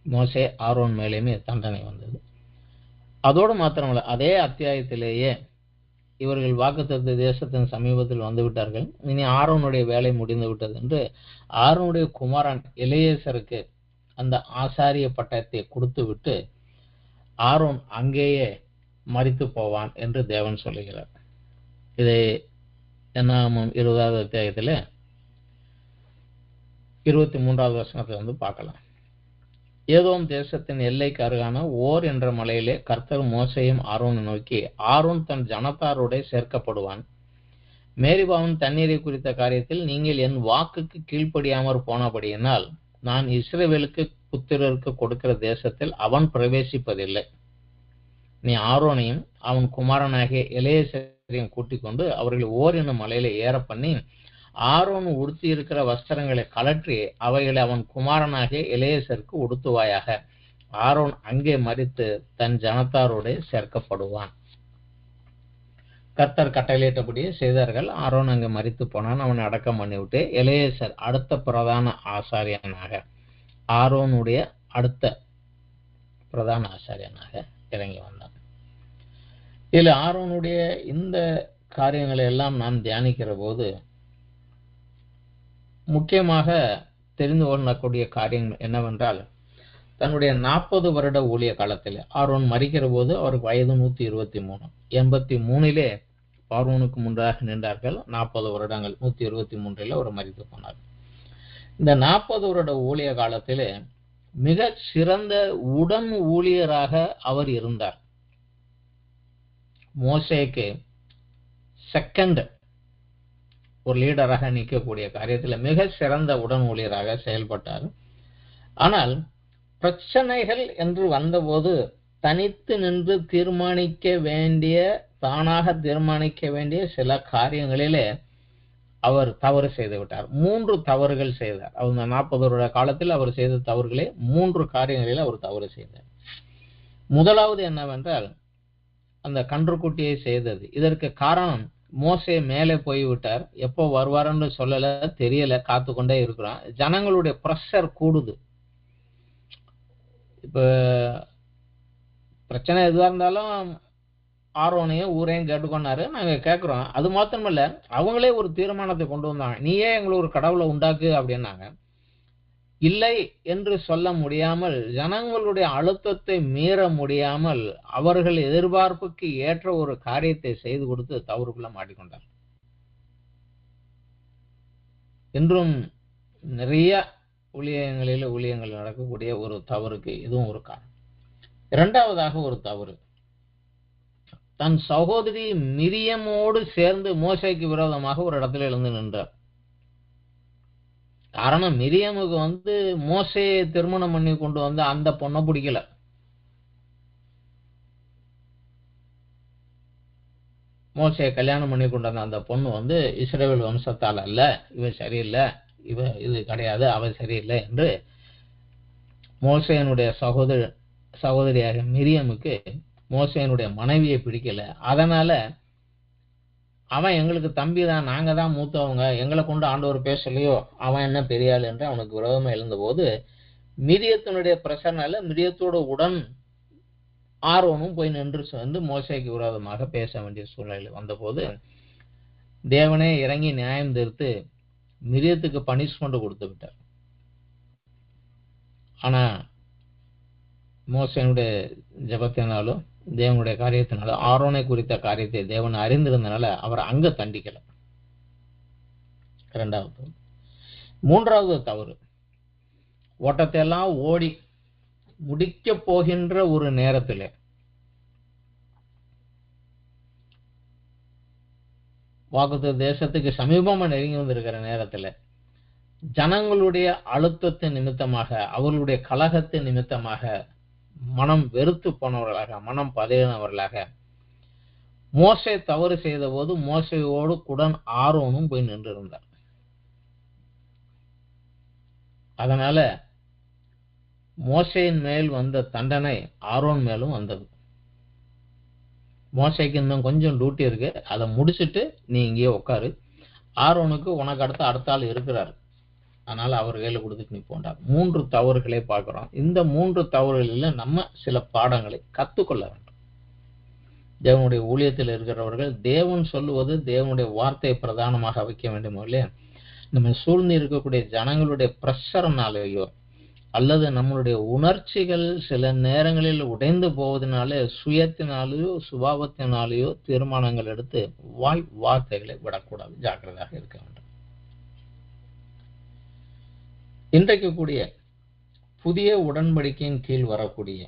மோசே ஆரோன் மேலேயுமே தண்டனை வந்தது. அதோடு மாத்திரமல்ல, அதே அத்தியாயத்திலேயே இவர்கள் வாக்குத்தத்த தேசத்தின் சமீபத்தில் வந்து விட்டார்கள், இனி ஆரோனுடைய வேலை முடிந்து விட்டது என்று ஆரோனுடைய குமாரன் எலியேசருக்கு அந்த ஆசாரிய பட்டத்தை கொடுத்து விட்டு ஆரோன் அங்கேயே மரித்து போவான் என்று தேவன் சொல்லுகிறார். இதை என்னாகமம் 20வது அத்தியாயத்தில் 23வது வசனத்தை பார்க்கலாம். ஏதோம் தேசத்தின் எல்லைக்கு அருகான ஓர் என்ற மலையிலே கர்த்தர் மோசேயும் ஆரோனை நோக்கி, ஆரோன் தன் ஜனத்தாரோட சேர்க்கப்படுவான். மேரிபாவின் தண்ணீரை குறித்த காரியத்தில் நீங்கள் என் வாக்குக்கு கீழ்ப்படியாமற் போனபடியினால் நான் இஸ்ரவேலுக்கு புத்திரருக்கு கொடுக்கிற தேசத்தில் அவன் பிரவேசிப்பதில்லை. நீ ஆரோனையும் அவன் குமாரனாகிய எலியேசரையும் கூட்டிக் கொண்டு அவர்கள் ஓர் என்னும் மலையில ஏற பண்ணி ஆரோன் உடுத்தி இருக்கிற வஸ்திரங்களை கலற்றி அவைகளை அவன் குமாரனாகிய எலியேசருக்கு உடுத்துவாயாக. ஆரோன் அங்கே மரித்து தன் ஜனத்தாரோட சேர்க்கப்படுவான். கர்த்தர் கட்டளையிட்டபடியே செய்தார்கள். ஆரோன் அங்கே மரித்து போனான். அவனை அடக்கம் பண்ணிவிட்டு எலியேசர் அடுத்த பிரதான ஆசாரியனாக, ஆரோனுடைய அடுத்த பிரதான ஆசாரியனாக இறங்கி வந்தான். இதுல ஆரோனுடைய இந்த காரியங்களை எல்லாம் நாம் தியானிக்கிற போது முக்கியமாக தெரிந்து கொள்ளக்கூடிய காரியம் என்னவென்றால், தன்னுடைய 40 வருட ஊழிய காலத்தில் ஆரோன் மரிக்கிற போது அவருக்கு வயது 123. 83 பார்வோனுக்கு முன்பாக நின்றார்கள். 40 வருடங்கள் 123 அவர் மரித்து போனார். இந்த 40 வருட ஊழிய காலத்திலே மிக சிறந்த உடன் ஊழியராக அவர் இருந்தார். மோசேக்கு செகண்ட் ஒரு லீடராக நிற்கக்கூடிய காரியத்தில் மிக சிறந்த உடன் ஊழியராக செயல்பட்டார். ஆனால் பிரச்சனைகள் என்று வந்தபோது தனித்து நின்று தானாக தீர்மானிக்க வேண்டிய சில காரியங்களிலே அவர் தவறு செய்து விட்டார். 3 தவறுகள் செய்தார். அவங்க 40 வருட காலத்தில் அவர் செய்த தவறுகளே 3 காரியங்களில் அவர் தவறு செய்தார். முதலாவது என்னவென்றால் அந்த கன்றுக்குட்டியை செய்தது. இதற்கு காரணம் மோசே மேலே போய்விட்டார். எப்போ வருவாருன்னு சொல்லல, தெரியல, காத்து கொண்டே இருக்கிறோம். ஜனங்களுடைய பிரஷர் கூடுது. இப்ப பிரச்சனை எதுவா இருந்தாலும் ஆரோனையும் ஊரையும் கேட்டுக்கொண்டாரு. நாங்க கேட்கிறோம். அது மாத்திரமல்ல, அவங்களே ஒரு தீர்மானத்தை கொண்டு வந்தாங்க. நீயே எங்களை ஒரு கடவுளை உண்டாக்கு அப்படின்னாங்க. இல்லை என்று சொல்ல முடியாமல், ஜனங்களுடைய அழுத்தத்தை மீற முடியாமல், அவர்கள் எதிர்பார்ப்புக்கு ஏற்ற ஒரு காரியத்தை செய்து கொடுத்து தவறுக்குள்ள மாட்டிக்கொண்டார். இன்றும் நிறைய ஊழியங்கள் நடக்கக்கூடிய ஒரு தவறுக்கு இதுவும் ஒரு காரணம். இரண்டாவதாக ஒரு தவறு, தன் சகோதரி மிரியமோடு சேர்ந்து மோசேக்கு விரோதமாக ஒரு இடத்துல எழுந்து நின்றார். காரணம், மிரியமுக்கு மோசேயை திருமணம் பண்ணி கொண்டு வந்து அந்த பொண்ணை பிடிக்கல. மோசேயை கல்யாணம் பண்ணி கொண்டு வந்த அந்த பொண்ணு இஸ்ரவேல் வம்சத்தால் அல்ல, இவன் சரியில்லை, இது கிடையாது, அவன் சரியில்லை என்று மோசேயனுடைய சகோதரியாக மிரியமுக்கு மோசேயனுடைய மனைவியை பிடிக்கல. அதனால அவன் எங்களுக்கு தம்பி தான், நாங்க தான் மூத்தவங்க, எங்களை கொண்டு ஆண்டவர் பேசலையோ, அவன் என்ன பெரியாள் என்று அவனுக்கு விரோதமா எழுந்தபோது மிரியத்தினுடைய பிரச்சனையில மிரியத்தோட உடன் ஆரோனும் போய் நின்று மோசேக்கு விரோதமாக பேச வேண்டிய சூழ்நிலை வந்தபோது தேவனே இறங்கி நியாயம் தீர்த்து மிரியத்துக்கு பனிஷ்மெண்ட் கொடுத்து விட்டார். ஆனா மோசேனுடைய ஜபத்தினாலும் தேவனுடைய காரியத்தினாலும் ஆரோனை குறித்த காரியத்தை தேவன் அறிந்திருந்தனால அவர் அங்க தண்டிக்கல. இரண்டாவது. மூன்றாவது தவறு, ஓட்டத்தை எல்லாம் ஓடி முடிக்க போகின்ற ஒரு நேரத்தில் வாக்குத்த தேசத்துக்கு சமீபமா நெருங்கி வந்திருக்கிற நேரத்தில் ஜனங்களுடைய அழுத்தத்தின் நிமித்தமாக, அவர்களுடைய கலகத்தின் நிமித்தமாக மனம் வெறுத்து போனவர்களாக, மனம் பதறினவர்களாக மோசே தவறு செய்த போது மோசையோடு குடன் ஆரோனும் போய் நின்று இருந்தார். அதனால மோசையின் மேல் வந்த தண்டனை ஆரோன் மேலும் வந்தது. மோசைக்கு இன்னும் கொஞ்சம் டியூட்டி இருக்கு, அதை முடிச்சுட்டு நீ இங்கேயே உட்காரு, ஆரோனுக்கு உனக்கு அடுத்த ஆள் இருக்கிறார், அதனால அவர் கையில கொடுத்துட்டு நீ போண்டார். 3 தவறுகளை பார்க்கிறோம். இந்த 3 தவறுகளில் நம்ம சில பாடங்களை கத்துக்கொள்ள வேண்டும். தேவனுடைய ஊழியத்தில் இருக்கிறவர்கள் தேவன் சொல்லுவது தேவனுடைய வார்த்தையை பிரதானமாக வைக்க வேண்டும். இல்லையா, நம்ம சூழ்ந்து இருக்கக்கூடிய ஜனங்களுடைய பிரஷர்னாலேயோ அல்லது நம்மளுடைய உணர்ச்சிகள் சில நேரங்களில் உடைந்து போவதனாலே சுயத்தினாலேயோ சுபாவத்தினாலேயோ தீர்மானங்கள் எடுத்து வார்த்தைகளை விடக்கூடாது, ஜாக்கிரதையாக இருக்க வேண்டும். இன்றைக்கு கூடிய புதிய உடன்படிக்கையின் கீழ் வரக்கூடிய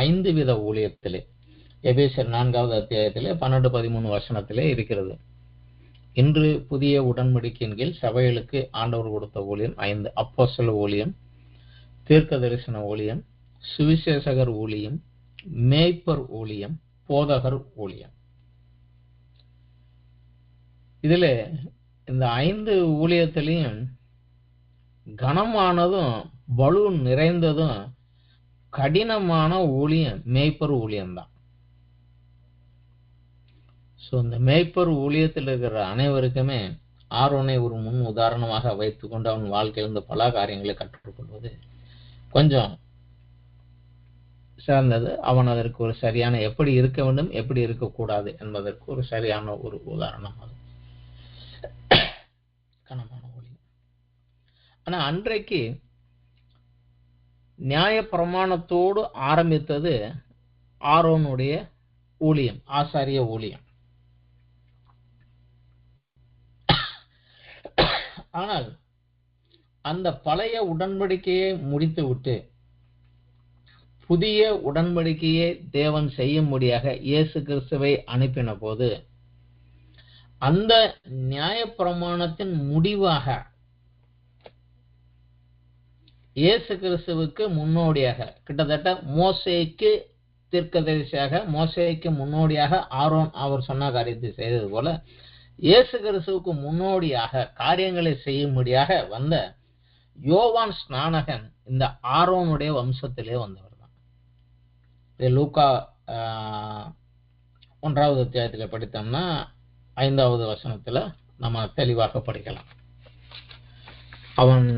5 வித ஊழியத்திலே எபேசியர் 4வது அத்தியாயத்திலே 12-13 வசனத்திலே இருக்கிறது. இன்று புதிய உடன்படிக்கையின் கீழ் சபைகளுக்கு ஆண்டவர் கொடுத்த ஊழியம் 5: அப்போஸ்தல ஊழியம், தீர்க்க தரிசன ஊழியம், சுவிசேஷகர் ஊழியம், மேய்ப்பர் ஊழியம், போதகர் ஊழியம். இதுல இந்த 5 ஊழியத்திலையும் கனமானதும் பலு நிறைந்ததும் கடினமான ஊழியம் மேய்ப்பர் ஊழியம்தான். இந்த மேய்ப்பர் ஊழியத்தில் இருக்கிற அனைவருக்குமே ஆரோனை ஒரு முன் உதாரணமாக வைத்துக்கொண்டு அவன் வாழ்க்கையிலிருந்து பல காரியங்களை கற்றுக்கொள்வது கொஞ்சம் சிறந்தது. அவன் அதற்கு ஒரு சரியான எப்படி இருக்க வேண்டும், எப்படி இருக்கக்கூடாது என்பதற்கு ஒரு சரியான ஒரு உதாரணம் அது கனமான ஊழியம். ஆனா அன்றைக்கு நியாய பிரமாணத்தோடு ஆரம்பித்தது ஆரோனுடைய ஊழியம், ஆசாரிய ஊழியம். ஆனால் அந்த பழைய உடன்படிக்கையை முடித்துவிட்டு புதிய உடன்படிக்கையை தேவன் செய்யும்படியாக இயேசு கிறிஸ்துவை அனுப்பின போது அந்த நியாயப்பிரமாணத்தின் முடிவாக இயேசு கிறிஸ்துவுக்கு முன்னோடியாக கிட்டத்தட்ட மோசேக்கு தீர்க்கதரிசியாக மோசேக்கு முன்னோடியாக ஆரோன் அவர் சொன்ன காரியத்தை செய்தது போல இயேசு கிறிஸ்துவுக்கு முன்னோடியாக காரியங்களை செய்யும்படியாக வந்த யோவான் ஸ்நானகன் இந்த ஆரோனுடைய வம்சத்திலே வந்தவர் தான். லூக்கா 1வது அத்தியாயத்தில் படித்தோம்னா 5வது வசனத்துல நம்ம தெளிவாக படிக்கலாம். அவன்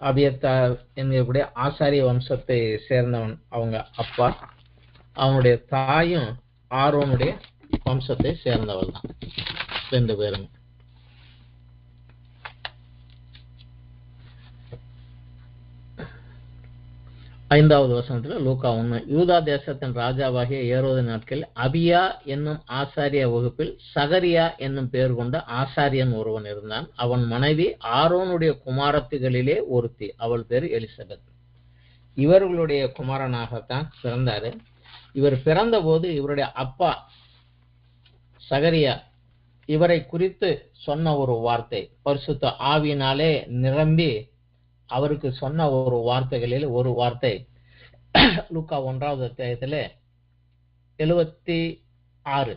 அபியத்தார் என்கூடிய ஆசாரிய வம்சத்தை சேர்ந்தவன் அவங்க அப்பா. அவனுடைய தாயும் ஆரோனுடைய வம்சத்தை சேர்ந்தவள் தான், 2 பேரும். ஐந்தாவது வசனத்துல லூக்கா 1, யூதா தேசத்தின் ராஜாவாகிய ஏரோது நாட்களில் அபியா என்னும் ஆசாரிய வகுப்பில் சகரியா என்னும் பெயர் கொண்ட ஆசாரியன் ஒருவன் இருந்தான். அவன் மனைவி ஆரோனுடைய குமாரத்திகளிலே ஒருத்தி, அவள் பேர் எலிசபெத். இவர்களுடைய குமாரனாகத்தான் பிறந்தாரு. இவர் பிறந்த போது இவருடைய அப்பா சகரியா இவரை குறித்து சொன்ன ஒரு வார்த்தை, பரிசுத்த ஆவியினாலே நிரம்பி அவருக்கு சொன்ன ஒரு வார்த்தைகளில் ஒரு வார்த்தை லூக்கா 1வது அத்தியாயத்தில் 76,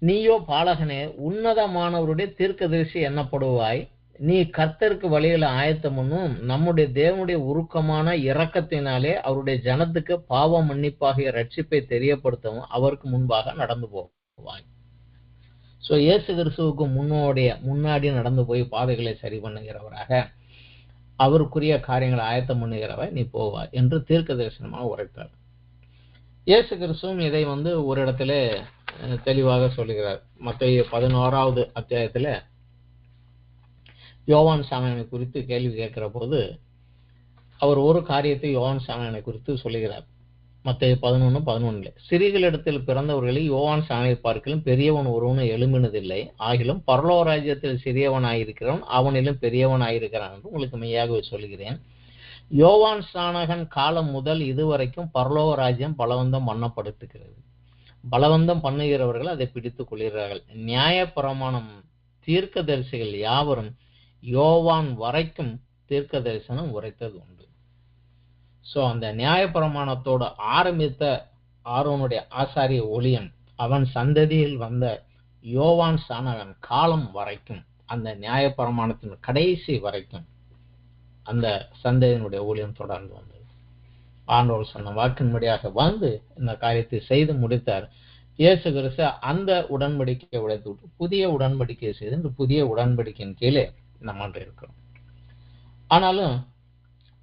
நீயோ பாலகனே உன்னதமானவருடைய தீர்க்கதரிசி எண்ணப்படுவாய், நீ கர்த்தருக்கு வழிகளை ஆயத்தமுன்னும் நம்முடைய தேவனுடைய உருக்கமான இரக்கத்தினாலே அவருடைய ஜனத்துக்கு பாவ மன்னிப்பாகிய ரட்சிப்பை தெரியப்படுத்தவும் அவருக்கு முன்பாக நடந்து போவாய். ஸோ இயேசு கிறிஸ்துவுக்கு முன்னாடி நடந்து போய் பாதைகளை சரி பண்ணுகிறவராக அவருக்குரிய காரியங்களை ஆயத்தம் பண்ணுகிறவ நீ போவாய் என்று தீர்க்க தரிசனமாக உரைத்தார். இயேசு கிறிஸ்துவும் இதை ஒரு இடத்துல தெளிவாக சொல்லுகிறார். மத்தேயு 11வது அத்தியாயத்துல யோவான் சாணனை குறித்து கேள்வி கேட்கிற போது அவர் ஒரு காரியத்தை யோவான் சாணனை குறித்து சொல்லுகிறார். மத்தேயு 11:11, சிறிகளிடத்தில் பிறந்தவர்களில் யோவான் சாணனை பார்க்கலும் பெரியவன் ஒருவனும் எழும்பினதில்லை, ஆகிலும் பரலோக ராஜ்யத்தில் சிறியவனாயிருக்கிறவன் அவனிலும் பெரியவனாயிருக்கிறான் என்று உங்களுக்கு மெய்யாகவே சொல்கிறேன். யோவான் ஸ்நானகன் காலம் முதல் இதுவரைக்கும் பரலோக ராஜ்யம் பலவந்தம் பண்ணப்படுத்துகிறது. பலவந்தம் பண்ணுகிறவர்கள் அதை பிடித்துக் கொள்கிறார்கள். நியாயப்பிரமாணம் தீர்க்கதரிசிகள் யாவரும் யோவான் வரைக்கும் தீர்க்க தரிசனம் உரைத்தது உண்டு. ஸோ அந்த நியாயப்பிரமாணத்தோடு ஆரம்பித்த ஆரோனுடைய ஆசாரிய ஊழியன், அவன் சந்ததியில் வந்த யோவான் ஸ்நானகன் காலம் வரைக்கும், அந்த நியாயப்பிரமாணத்தின் கடைசி வரைக்கும் அந்த சந்ததியினுடைய ஊழியம் தொடர்ந்து வந்தது. ஆண்டவர் சொன்ன வாக்கின்படியாக வந்து இந்த காரியத்தை செய்து முடித்தார். இயேசு கிறிஸ்து அந்த உடன்படிக்கையை உடைத்து விட்டு புதிய உடன்படிக்கையை செய்து இந்த புதிய உடன்படிக்கையின் கீழே நம்ம இருக்கிறோம். ஆனாலும்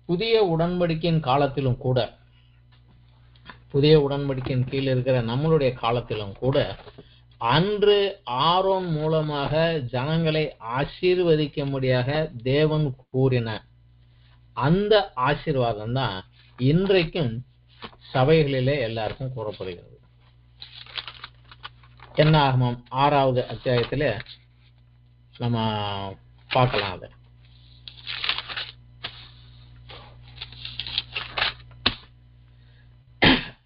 புதிய உடன்படிக்கையின் காலத்திலும் கூட, புதிய உடன்படிக்கையின் கீழ் இருக்கிற நம்மளுடைய காலத்திலும் கூட, அன்று ஆரோன் மூலமாக ஜனங்களை ஆசீர்வதிக்கும்படியாக தேவன் கூறின அந்த ஆசீர்வாதம் தான் இன்றைக்கும் சபைகளிலே எல்லாருக்கும் கூறப்படுகிறது. என்னாகமம் 6வது அத்தியாயத்துல நம்ம பார்க்கலாம். அதை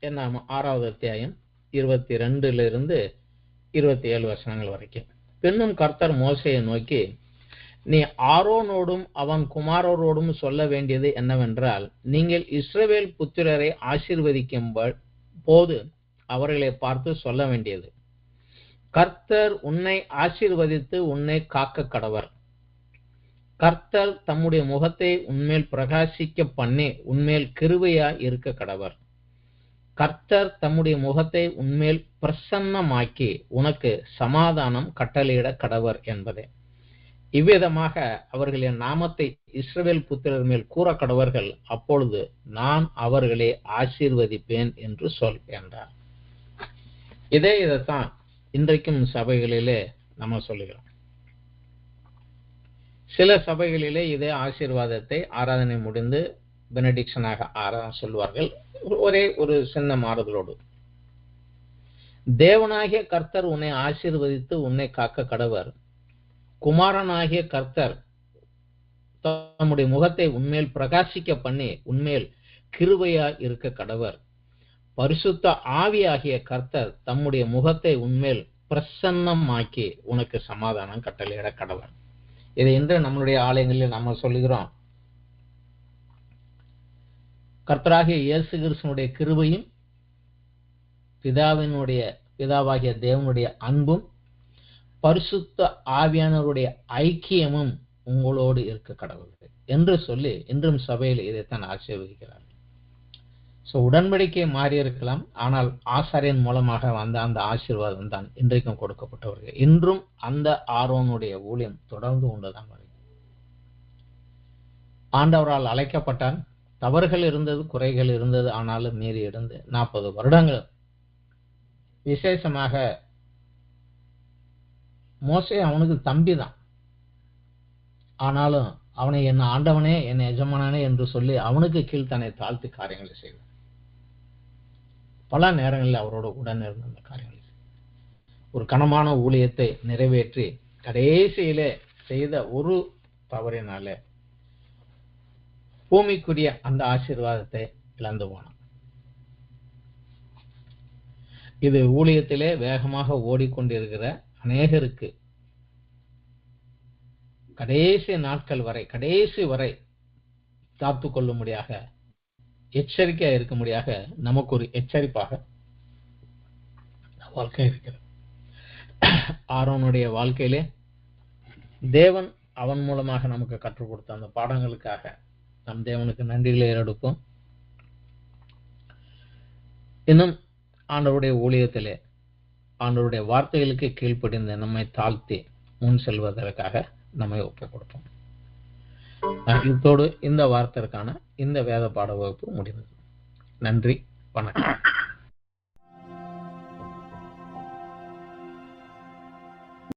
என்னாகமம் 6வது அத்தியாயம் 22 27 வசனங்கள் வரைக்கும். பின்னும் கர்த்தர் மோசேயை நோக்கி, நீ ஆரோனோடும் அவன் குமாரரோடும் சொல்ல வேண்டியது என்னவென்றால், நீங்கள் இஸ்ரவேல் புத்திரரை ஆசீர்வதிக்கும் போது அவர்களை பார்த்து சொல்ல வேண்டியது, கர்த்தர் உன்னை ஆசீர்வதித்து உன்னை காக்க கடவர். கர்த்தர் தம்முடைய முகத்தை உன்மேல் பிரகாசிக்க பண்ணி உன்மேல் கிருபையா இருக்க கடவர். கர்த்தர் தம்முடைய முகத்தை உன்மேல் பிரசன்னமாக்கி உனக்கு சமாதானம் கட்டளையிட கடவர் என்பதே. இவ்விதமாக அவர்களின் நாமத்தை இஸ்ரவேல் புத்திரர் மேல் கூற கடவர்கள், அப்பொழுது நான் அவர்களை ஆசீர்வதிப்பேன் என்று சொல் என்றார். இதைத்தான் இன்றைக்கும் சபைகளிலே நம்ம சொல்லுகிறோம். சில சபைகளிலே இதே ஆசீர்வாதத்தை ஆராதனை முடிந்து பெனடிக்ஷனாக சொல்வார்கள், ஒரே ஒரு சின்ன மாறுதலோடு. தேவனாகிய கர்த்தர் உன்னை ஆசீர்வதித்து உன்னை காக்க கடவர். குமாரனாகிய கர்த்தர் தம்முடைய முகத்தை உன்மேல் பிரகாசிக்க பண்ணி உன்மேல் கிருபையா இருக்க கடவர். பரிசுத்த ஆவியாகிய கர்த்தர் தம்முடைய முகத்தை உன்மேல் பிரசன்னமாக்கி உனக்கு சமாதானம் கட்டளையிட கடவர். இதை இன்று நம்மளுடைய ஆலயங்களில் நம்ம சொல்லுகிறோம். கர்த்தராகிய இயேசு கிறிஸ்துவினுடைய கிருபையும் பிதாவாகிய தேவனுடைய அன்பும் பரிசுத்த ஆவியானவருடைய ஐக்கியமும் உங்களோடு இருக்க கடவுள் என்று சொல்லி இன்றும் சபையில் இதைத்தான் ஆசீர்வதிக்கிறார். உடன்படிக்கை மாறி இருக்கலாம், ஆனால் ஆசாரியன் மூலமாக வந்த அந்த ஆசீர்வாதம் தான் இன்றைக்கும் கொடுக்கப்பட்டவர்கள். இன்றும் அந்த ஆரோனுடைய ஊழியம் தொடர்ந்து உண்டுதான். ஆண்டவரால் அழைக்கப்பட்டான். தவறுகள் இருந்தது, குறைகள் இருந்தது, ஆனாலும் மீறி இருந்து 40 வருடங்கள். விசேஷமாக மோசே அவனுக்கு தம்பி தான், ஆனாலும் அவனை என் ஆண்டவனே என் எஜமானனே என்று சொல்லி அவனுக்கு கீழ் தன்னை தாழ்த்தி காரியங்களை செய்தார். பல நேரங்களில் அவரோட உடன் இருந்த அந்த காரியங்களை ஒரு கனமான ஊழியத்தை நிறைவேற்றி கடைசியிலே செய்த ஒரு தவறினாலே பூமிக்குரிய அந்த ஆசீர்வாதத்தை இழந்து போனான். இது ஊழியத்திலே வேகமாக ஓடிக்கொண்டிருக்கிற அநேகருக்கு கடைசி நாட்கள் வரை, கடைசி வரை காத்து கொள்ளும்படியாக, எச்சரிக்கையா இருக்கும்படியாக நமக்கு ஒரு எச்சரிப்பாக வாழ்க்கை இருக்கிறது. ஆரோனுடைய வாழ்க்கையிலே தேவன் அவன் மூலமாக நமக்கு கற்றுக் கொடுத்த அந்த பாடங்களுக்காக நம் தேவனுக்கு நன்றிகளை ஏறெடுப்போம். இன்னும் ஆண்டவருடைய ஊழியத்திலே ஆண்டவருடைய வார்த்தைகளுக்கு கீழ்ப்படிந்து நம்மை தாழ்த்தி முன் செல்வதற்காக நம்மை ஒப்புக் கொடுப்போம். இதோடு இந்த வார்த்தைக்கான இந்த வேத பாட வகுப்பு முடிந்தது. நன்றி, வணக்கம்.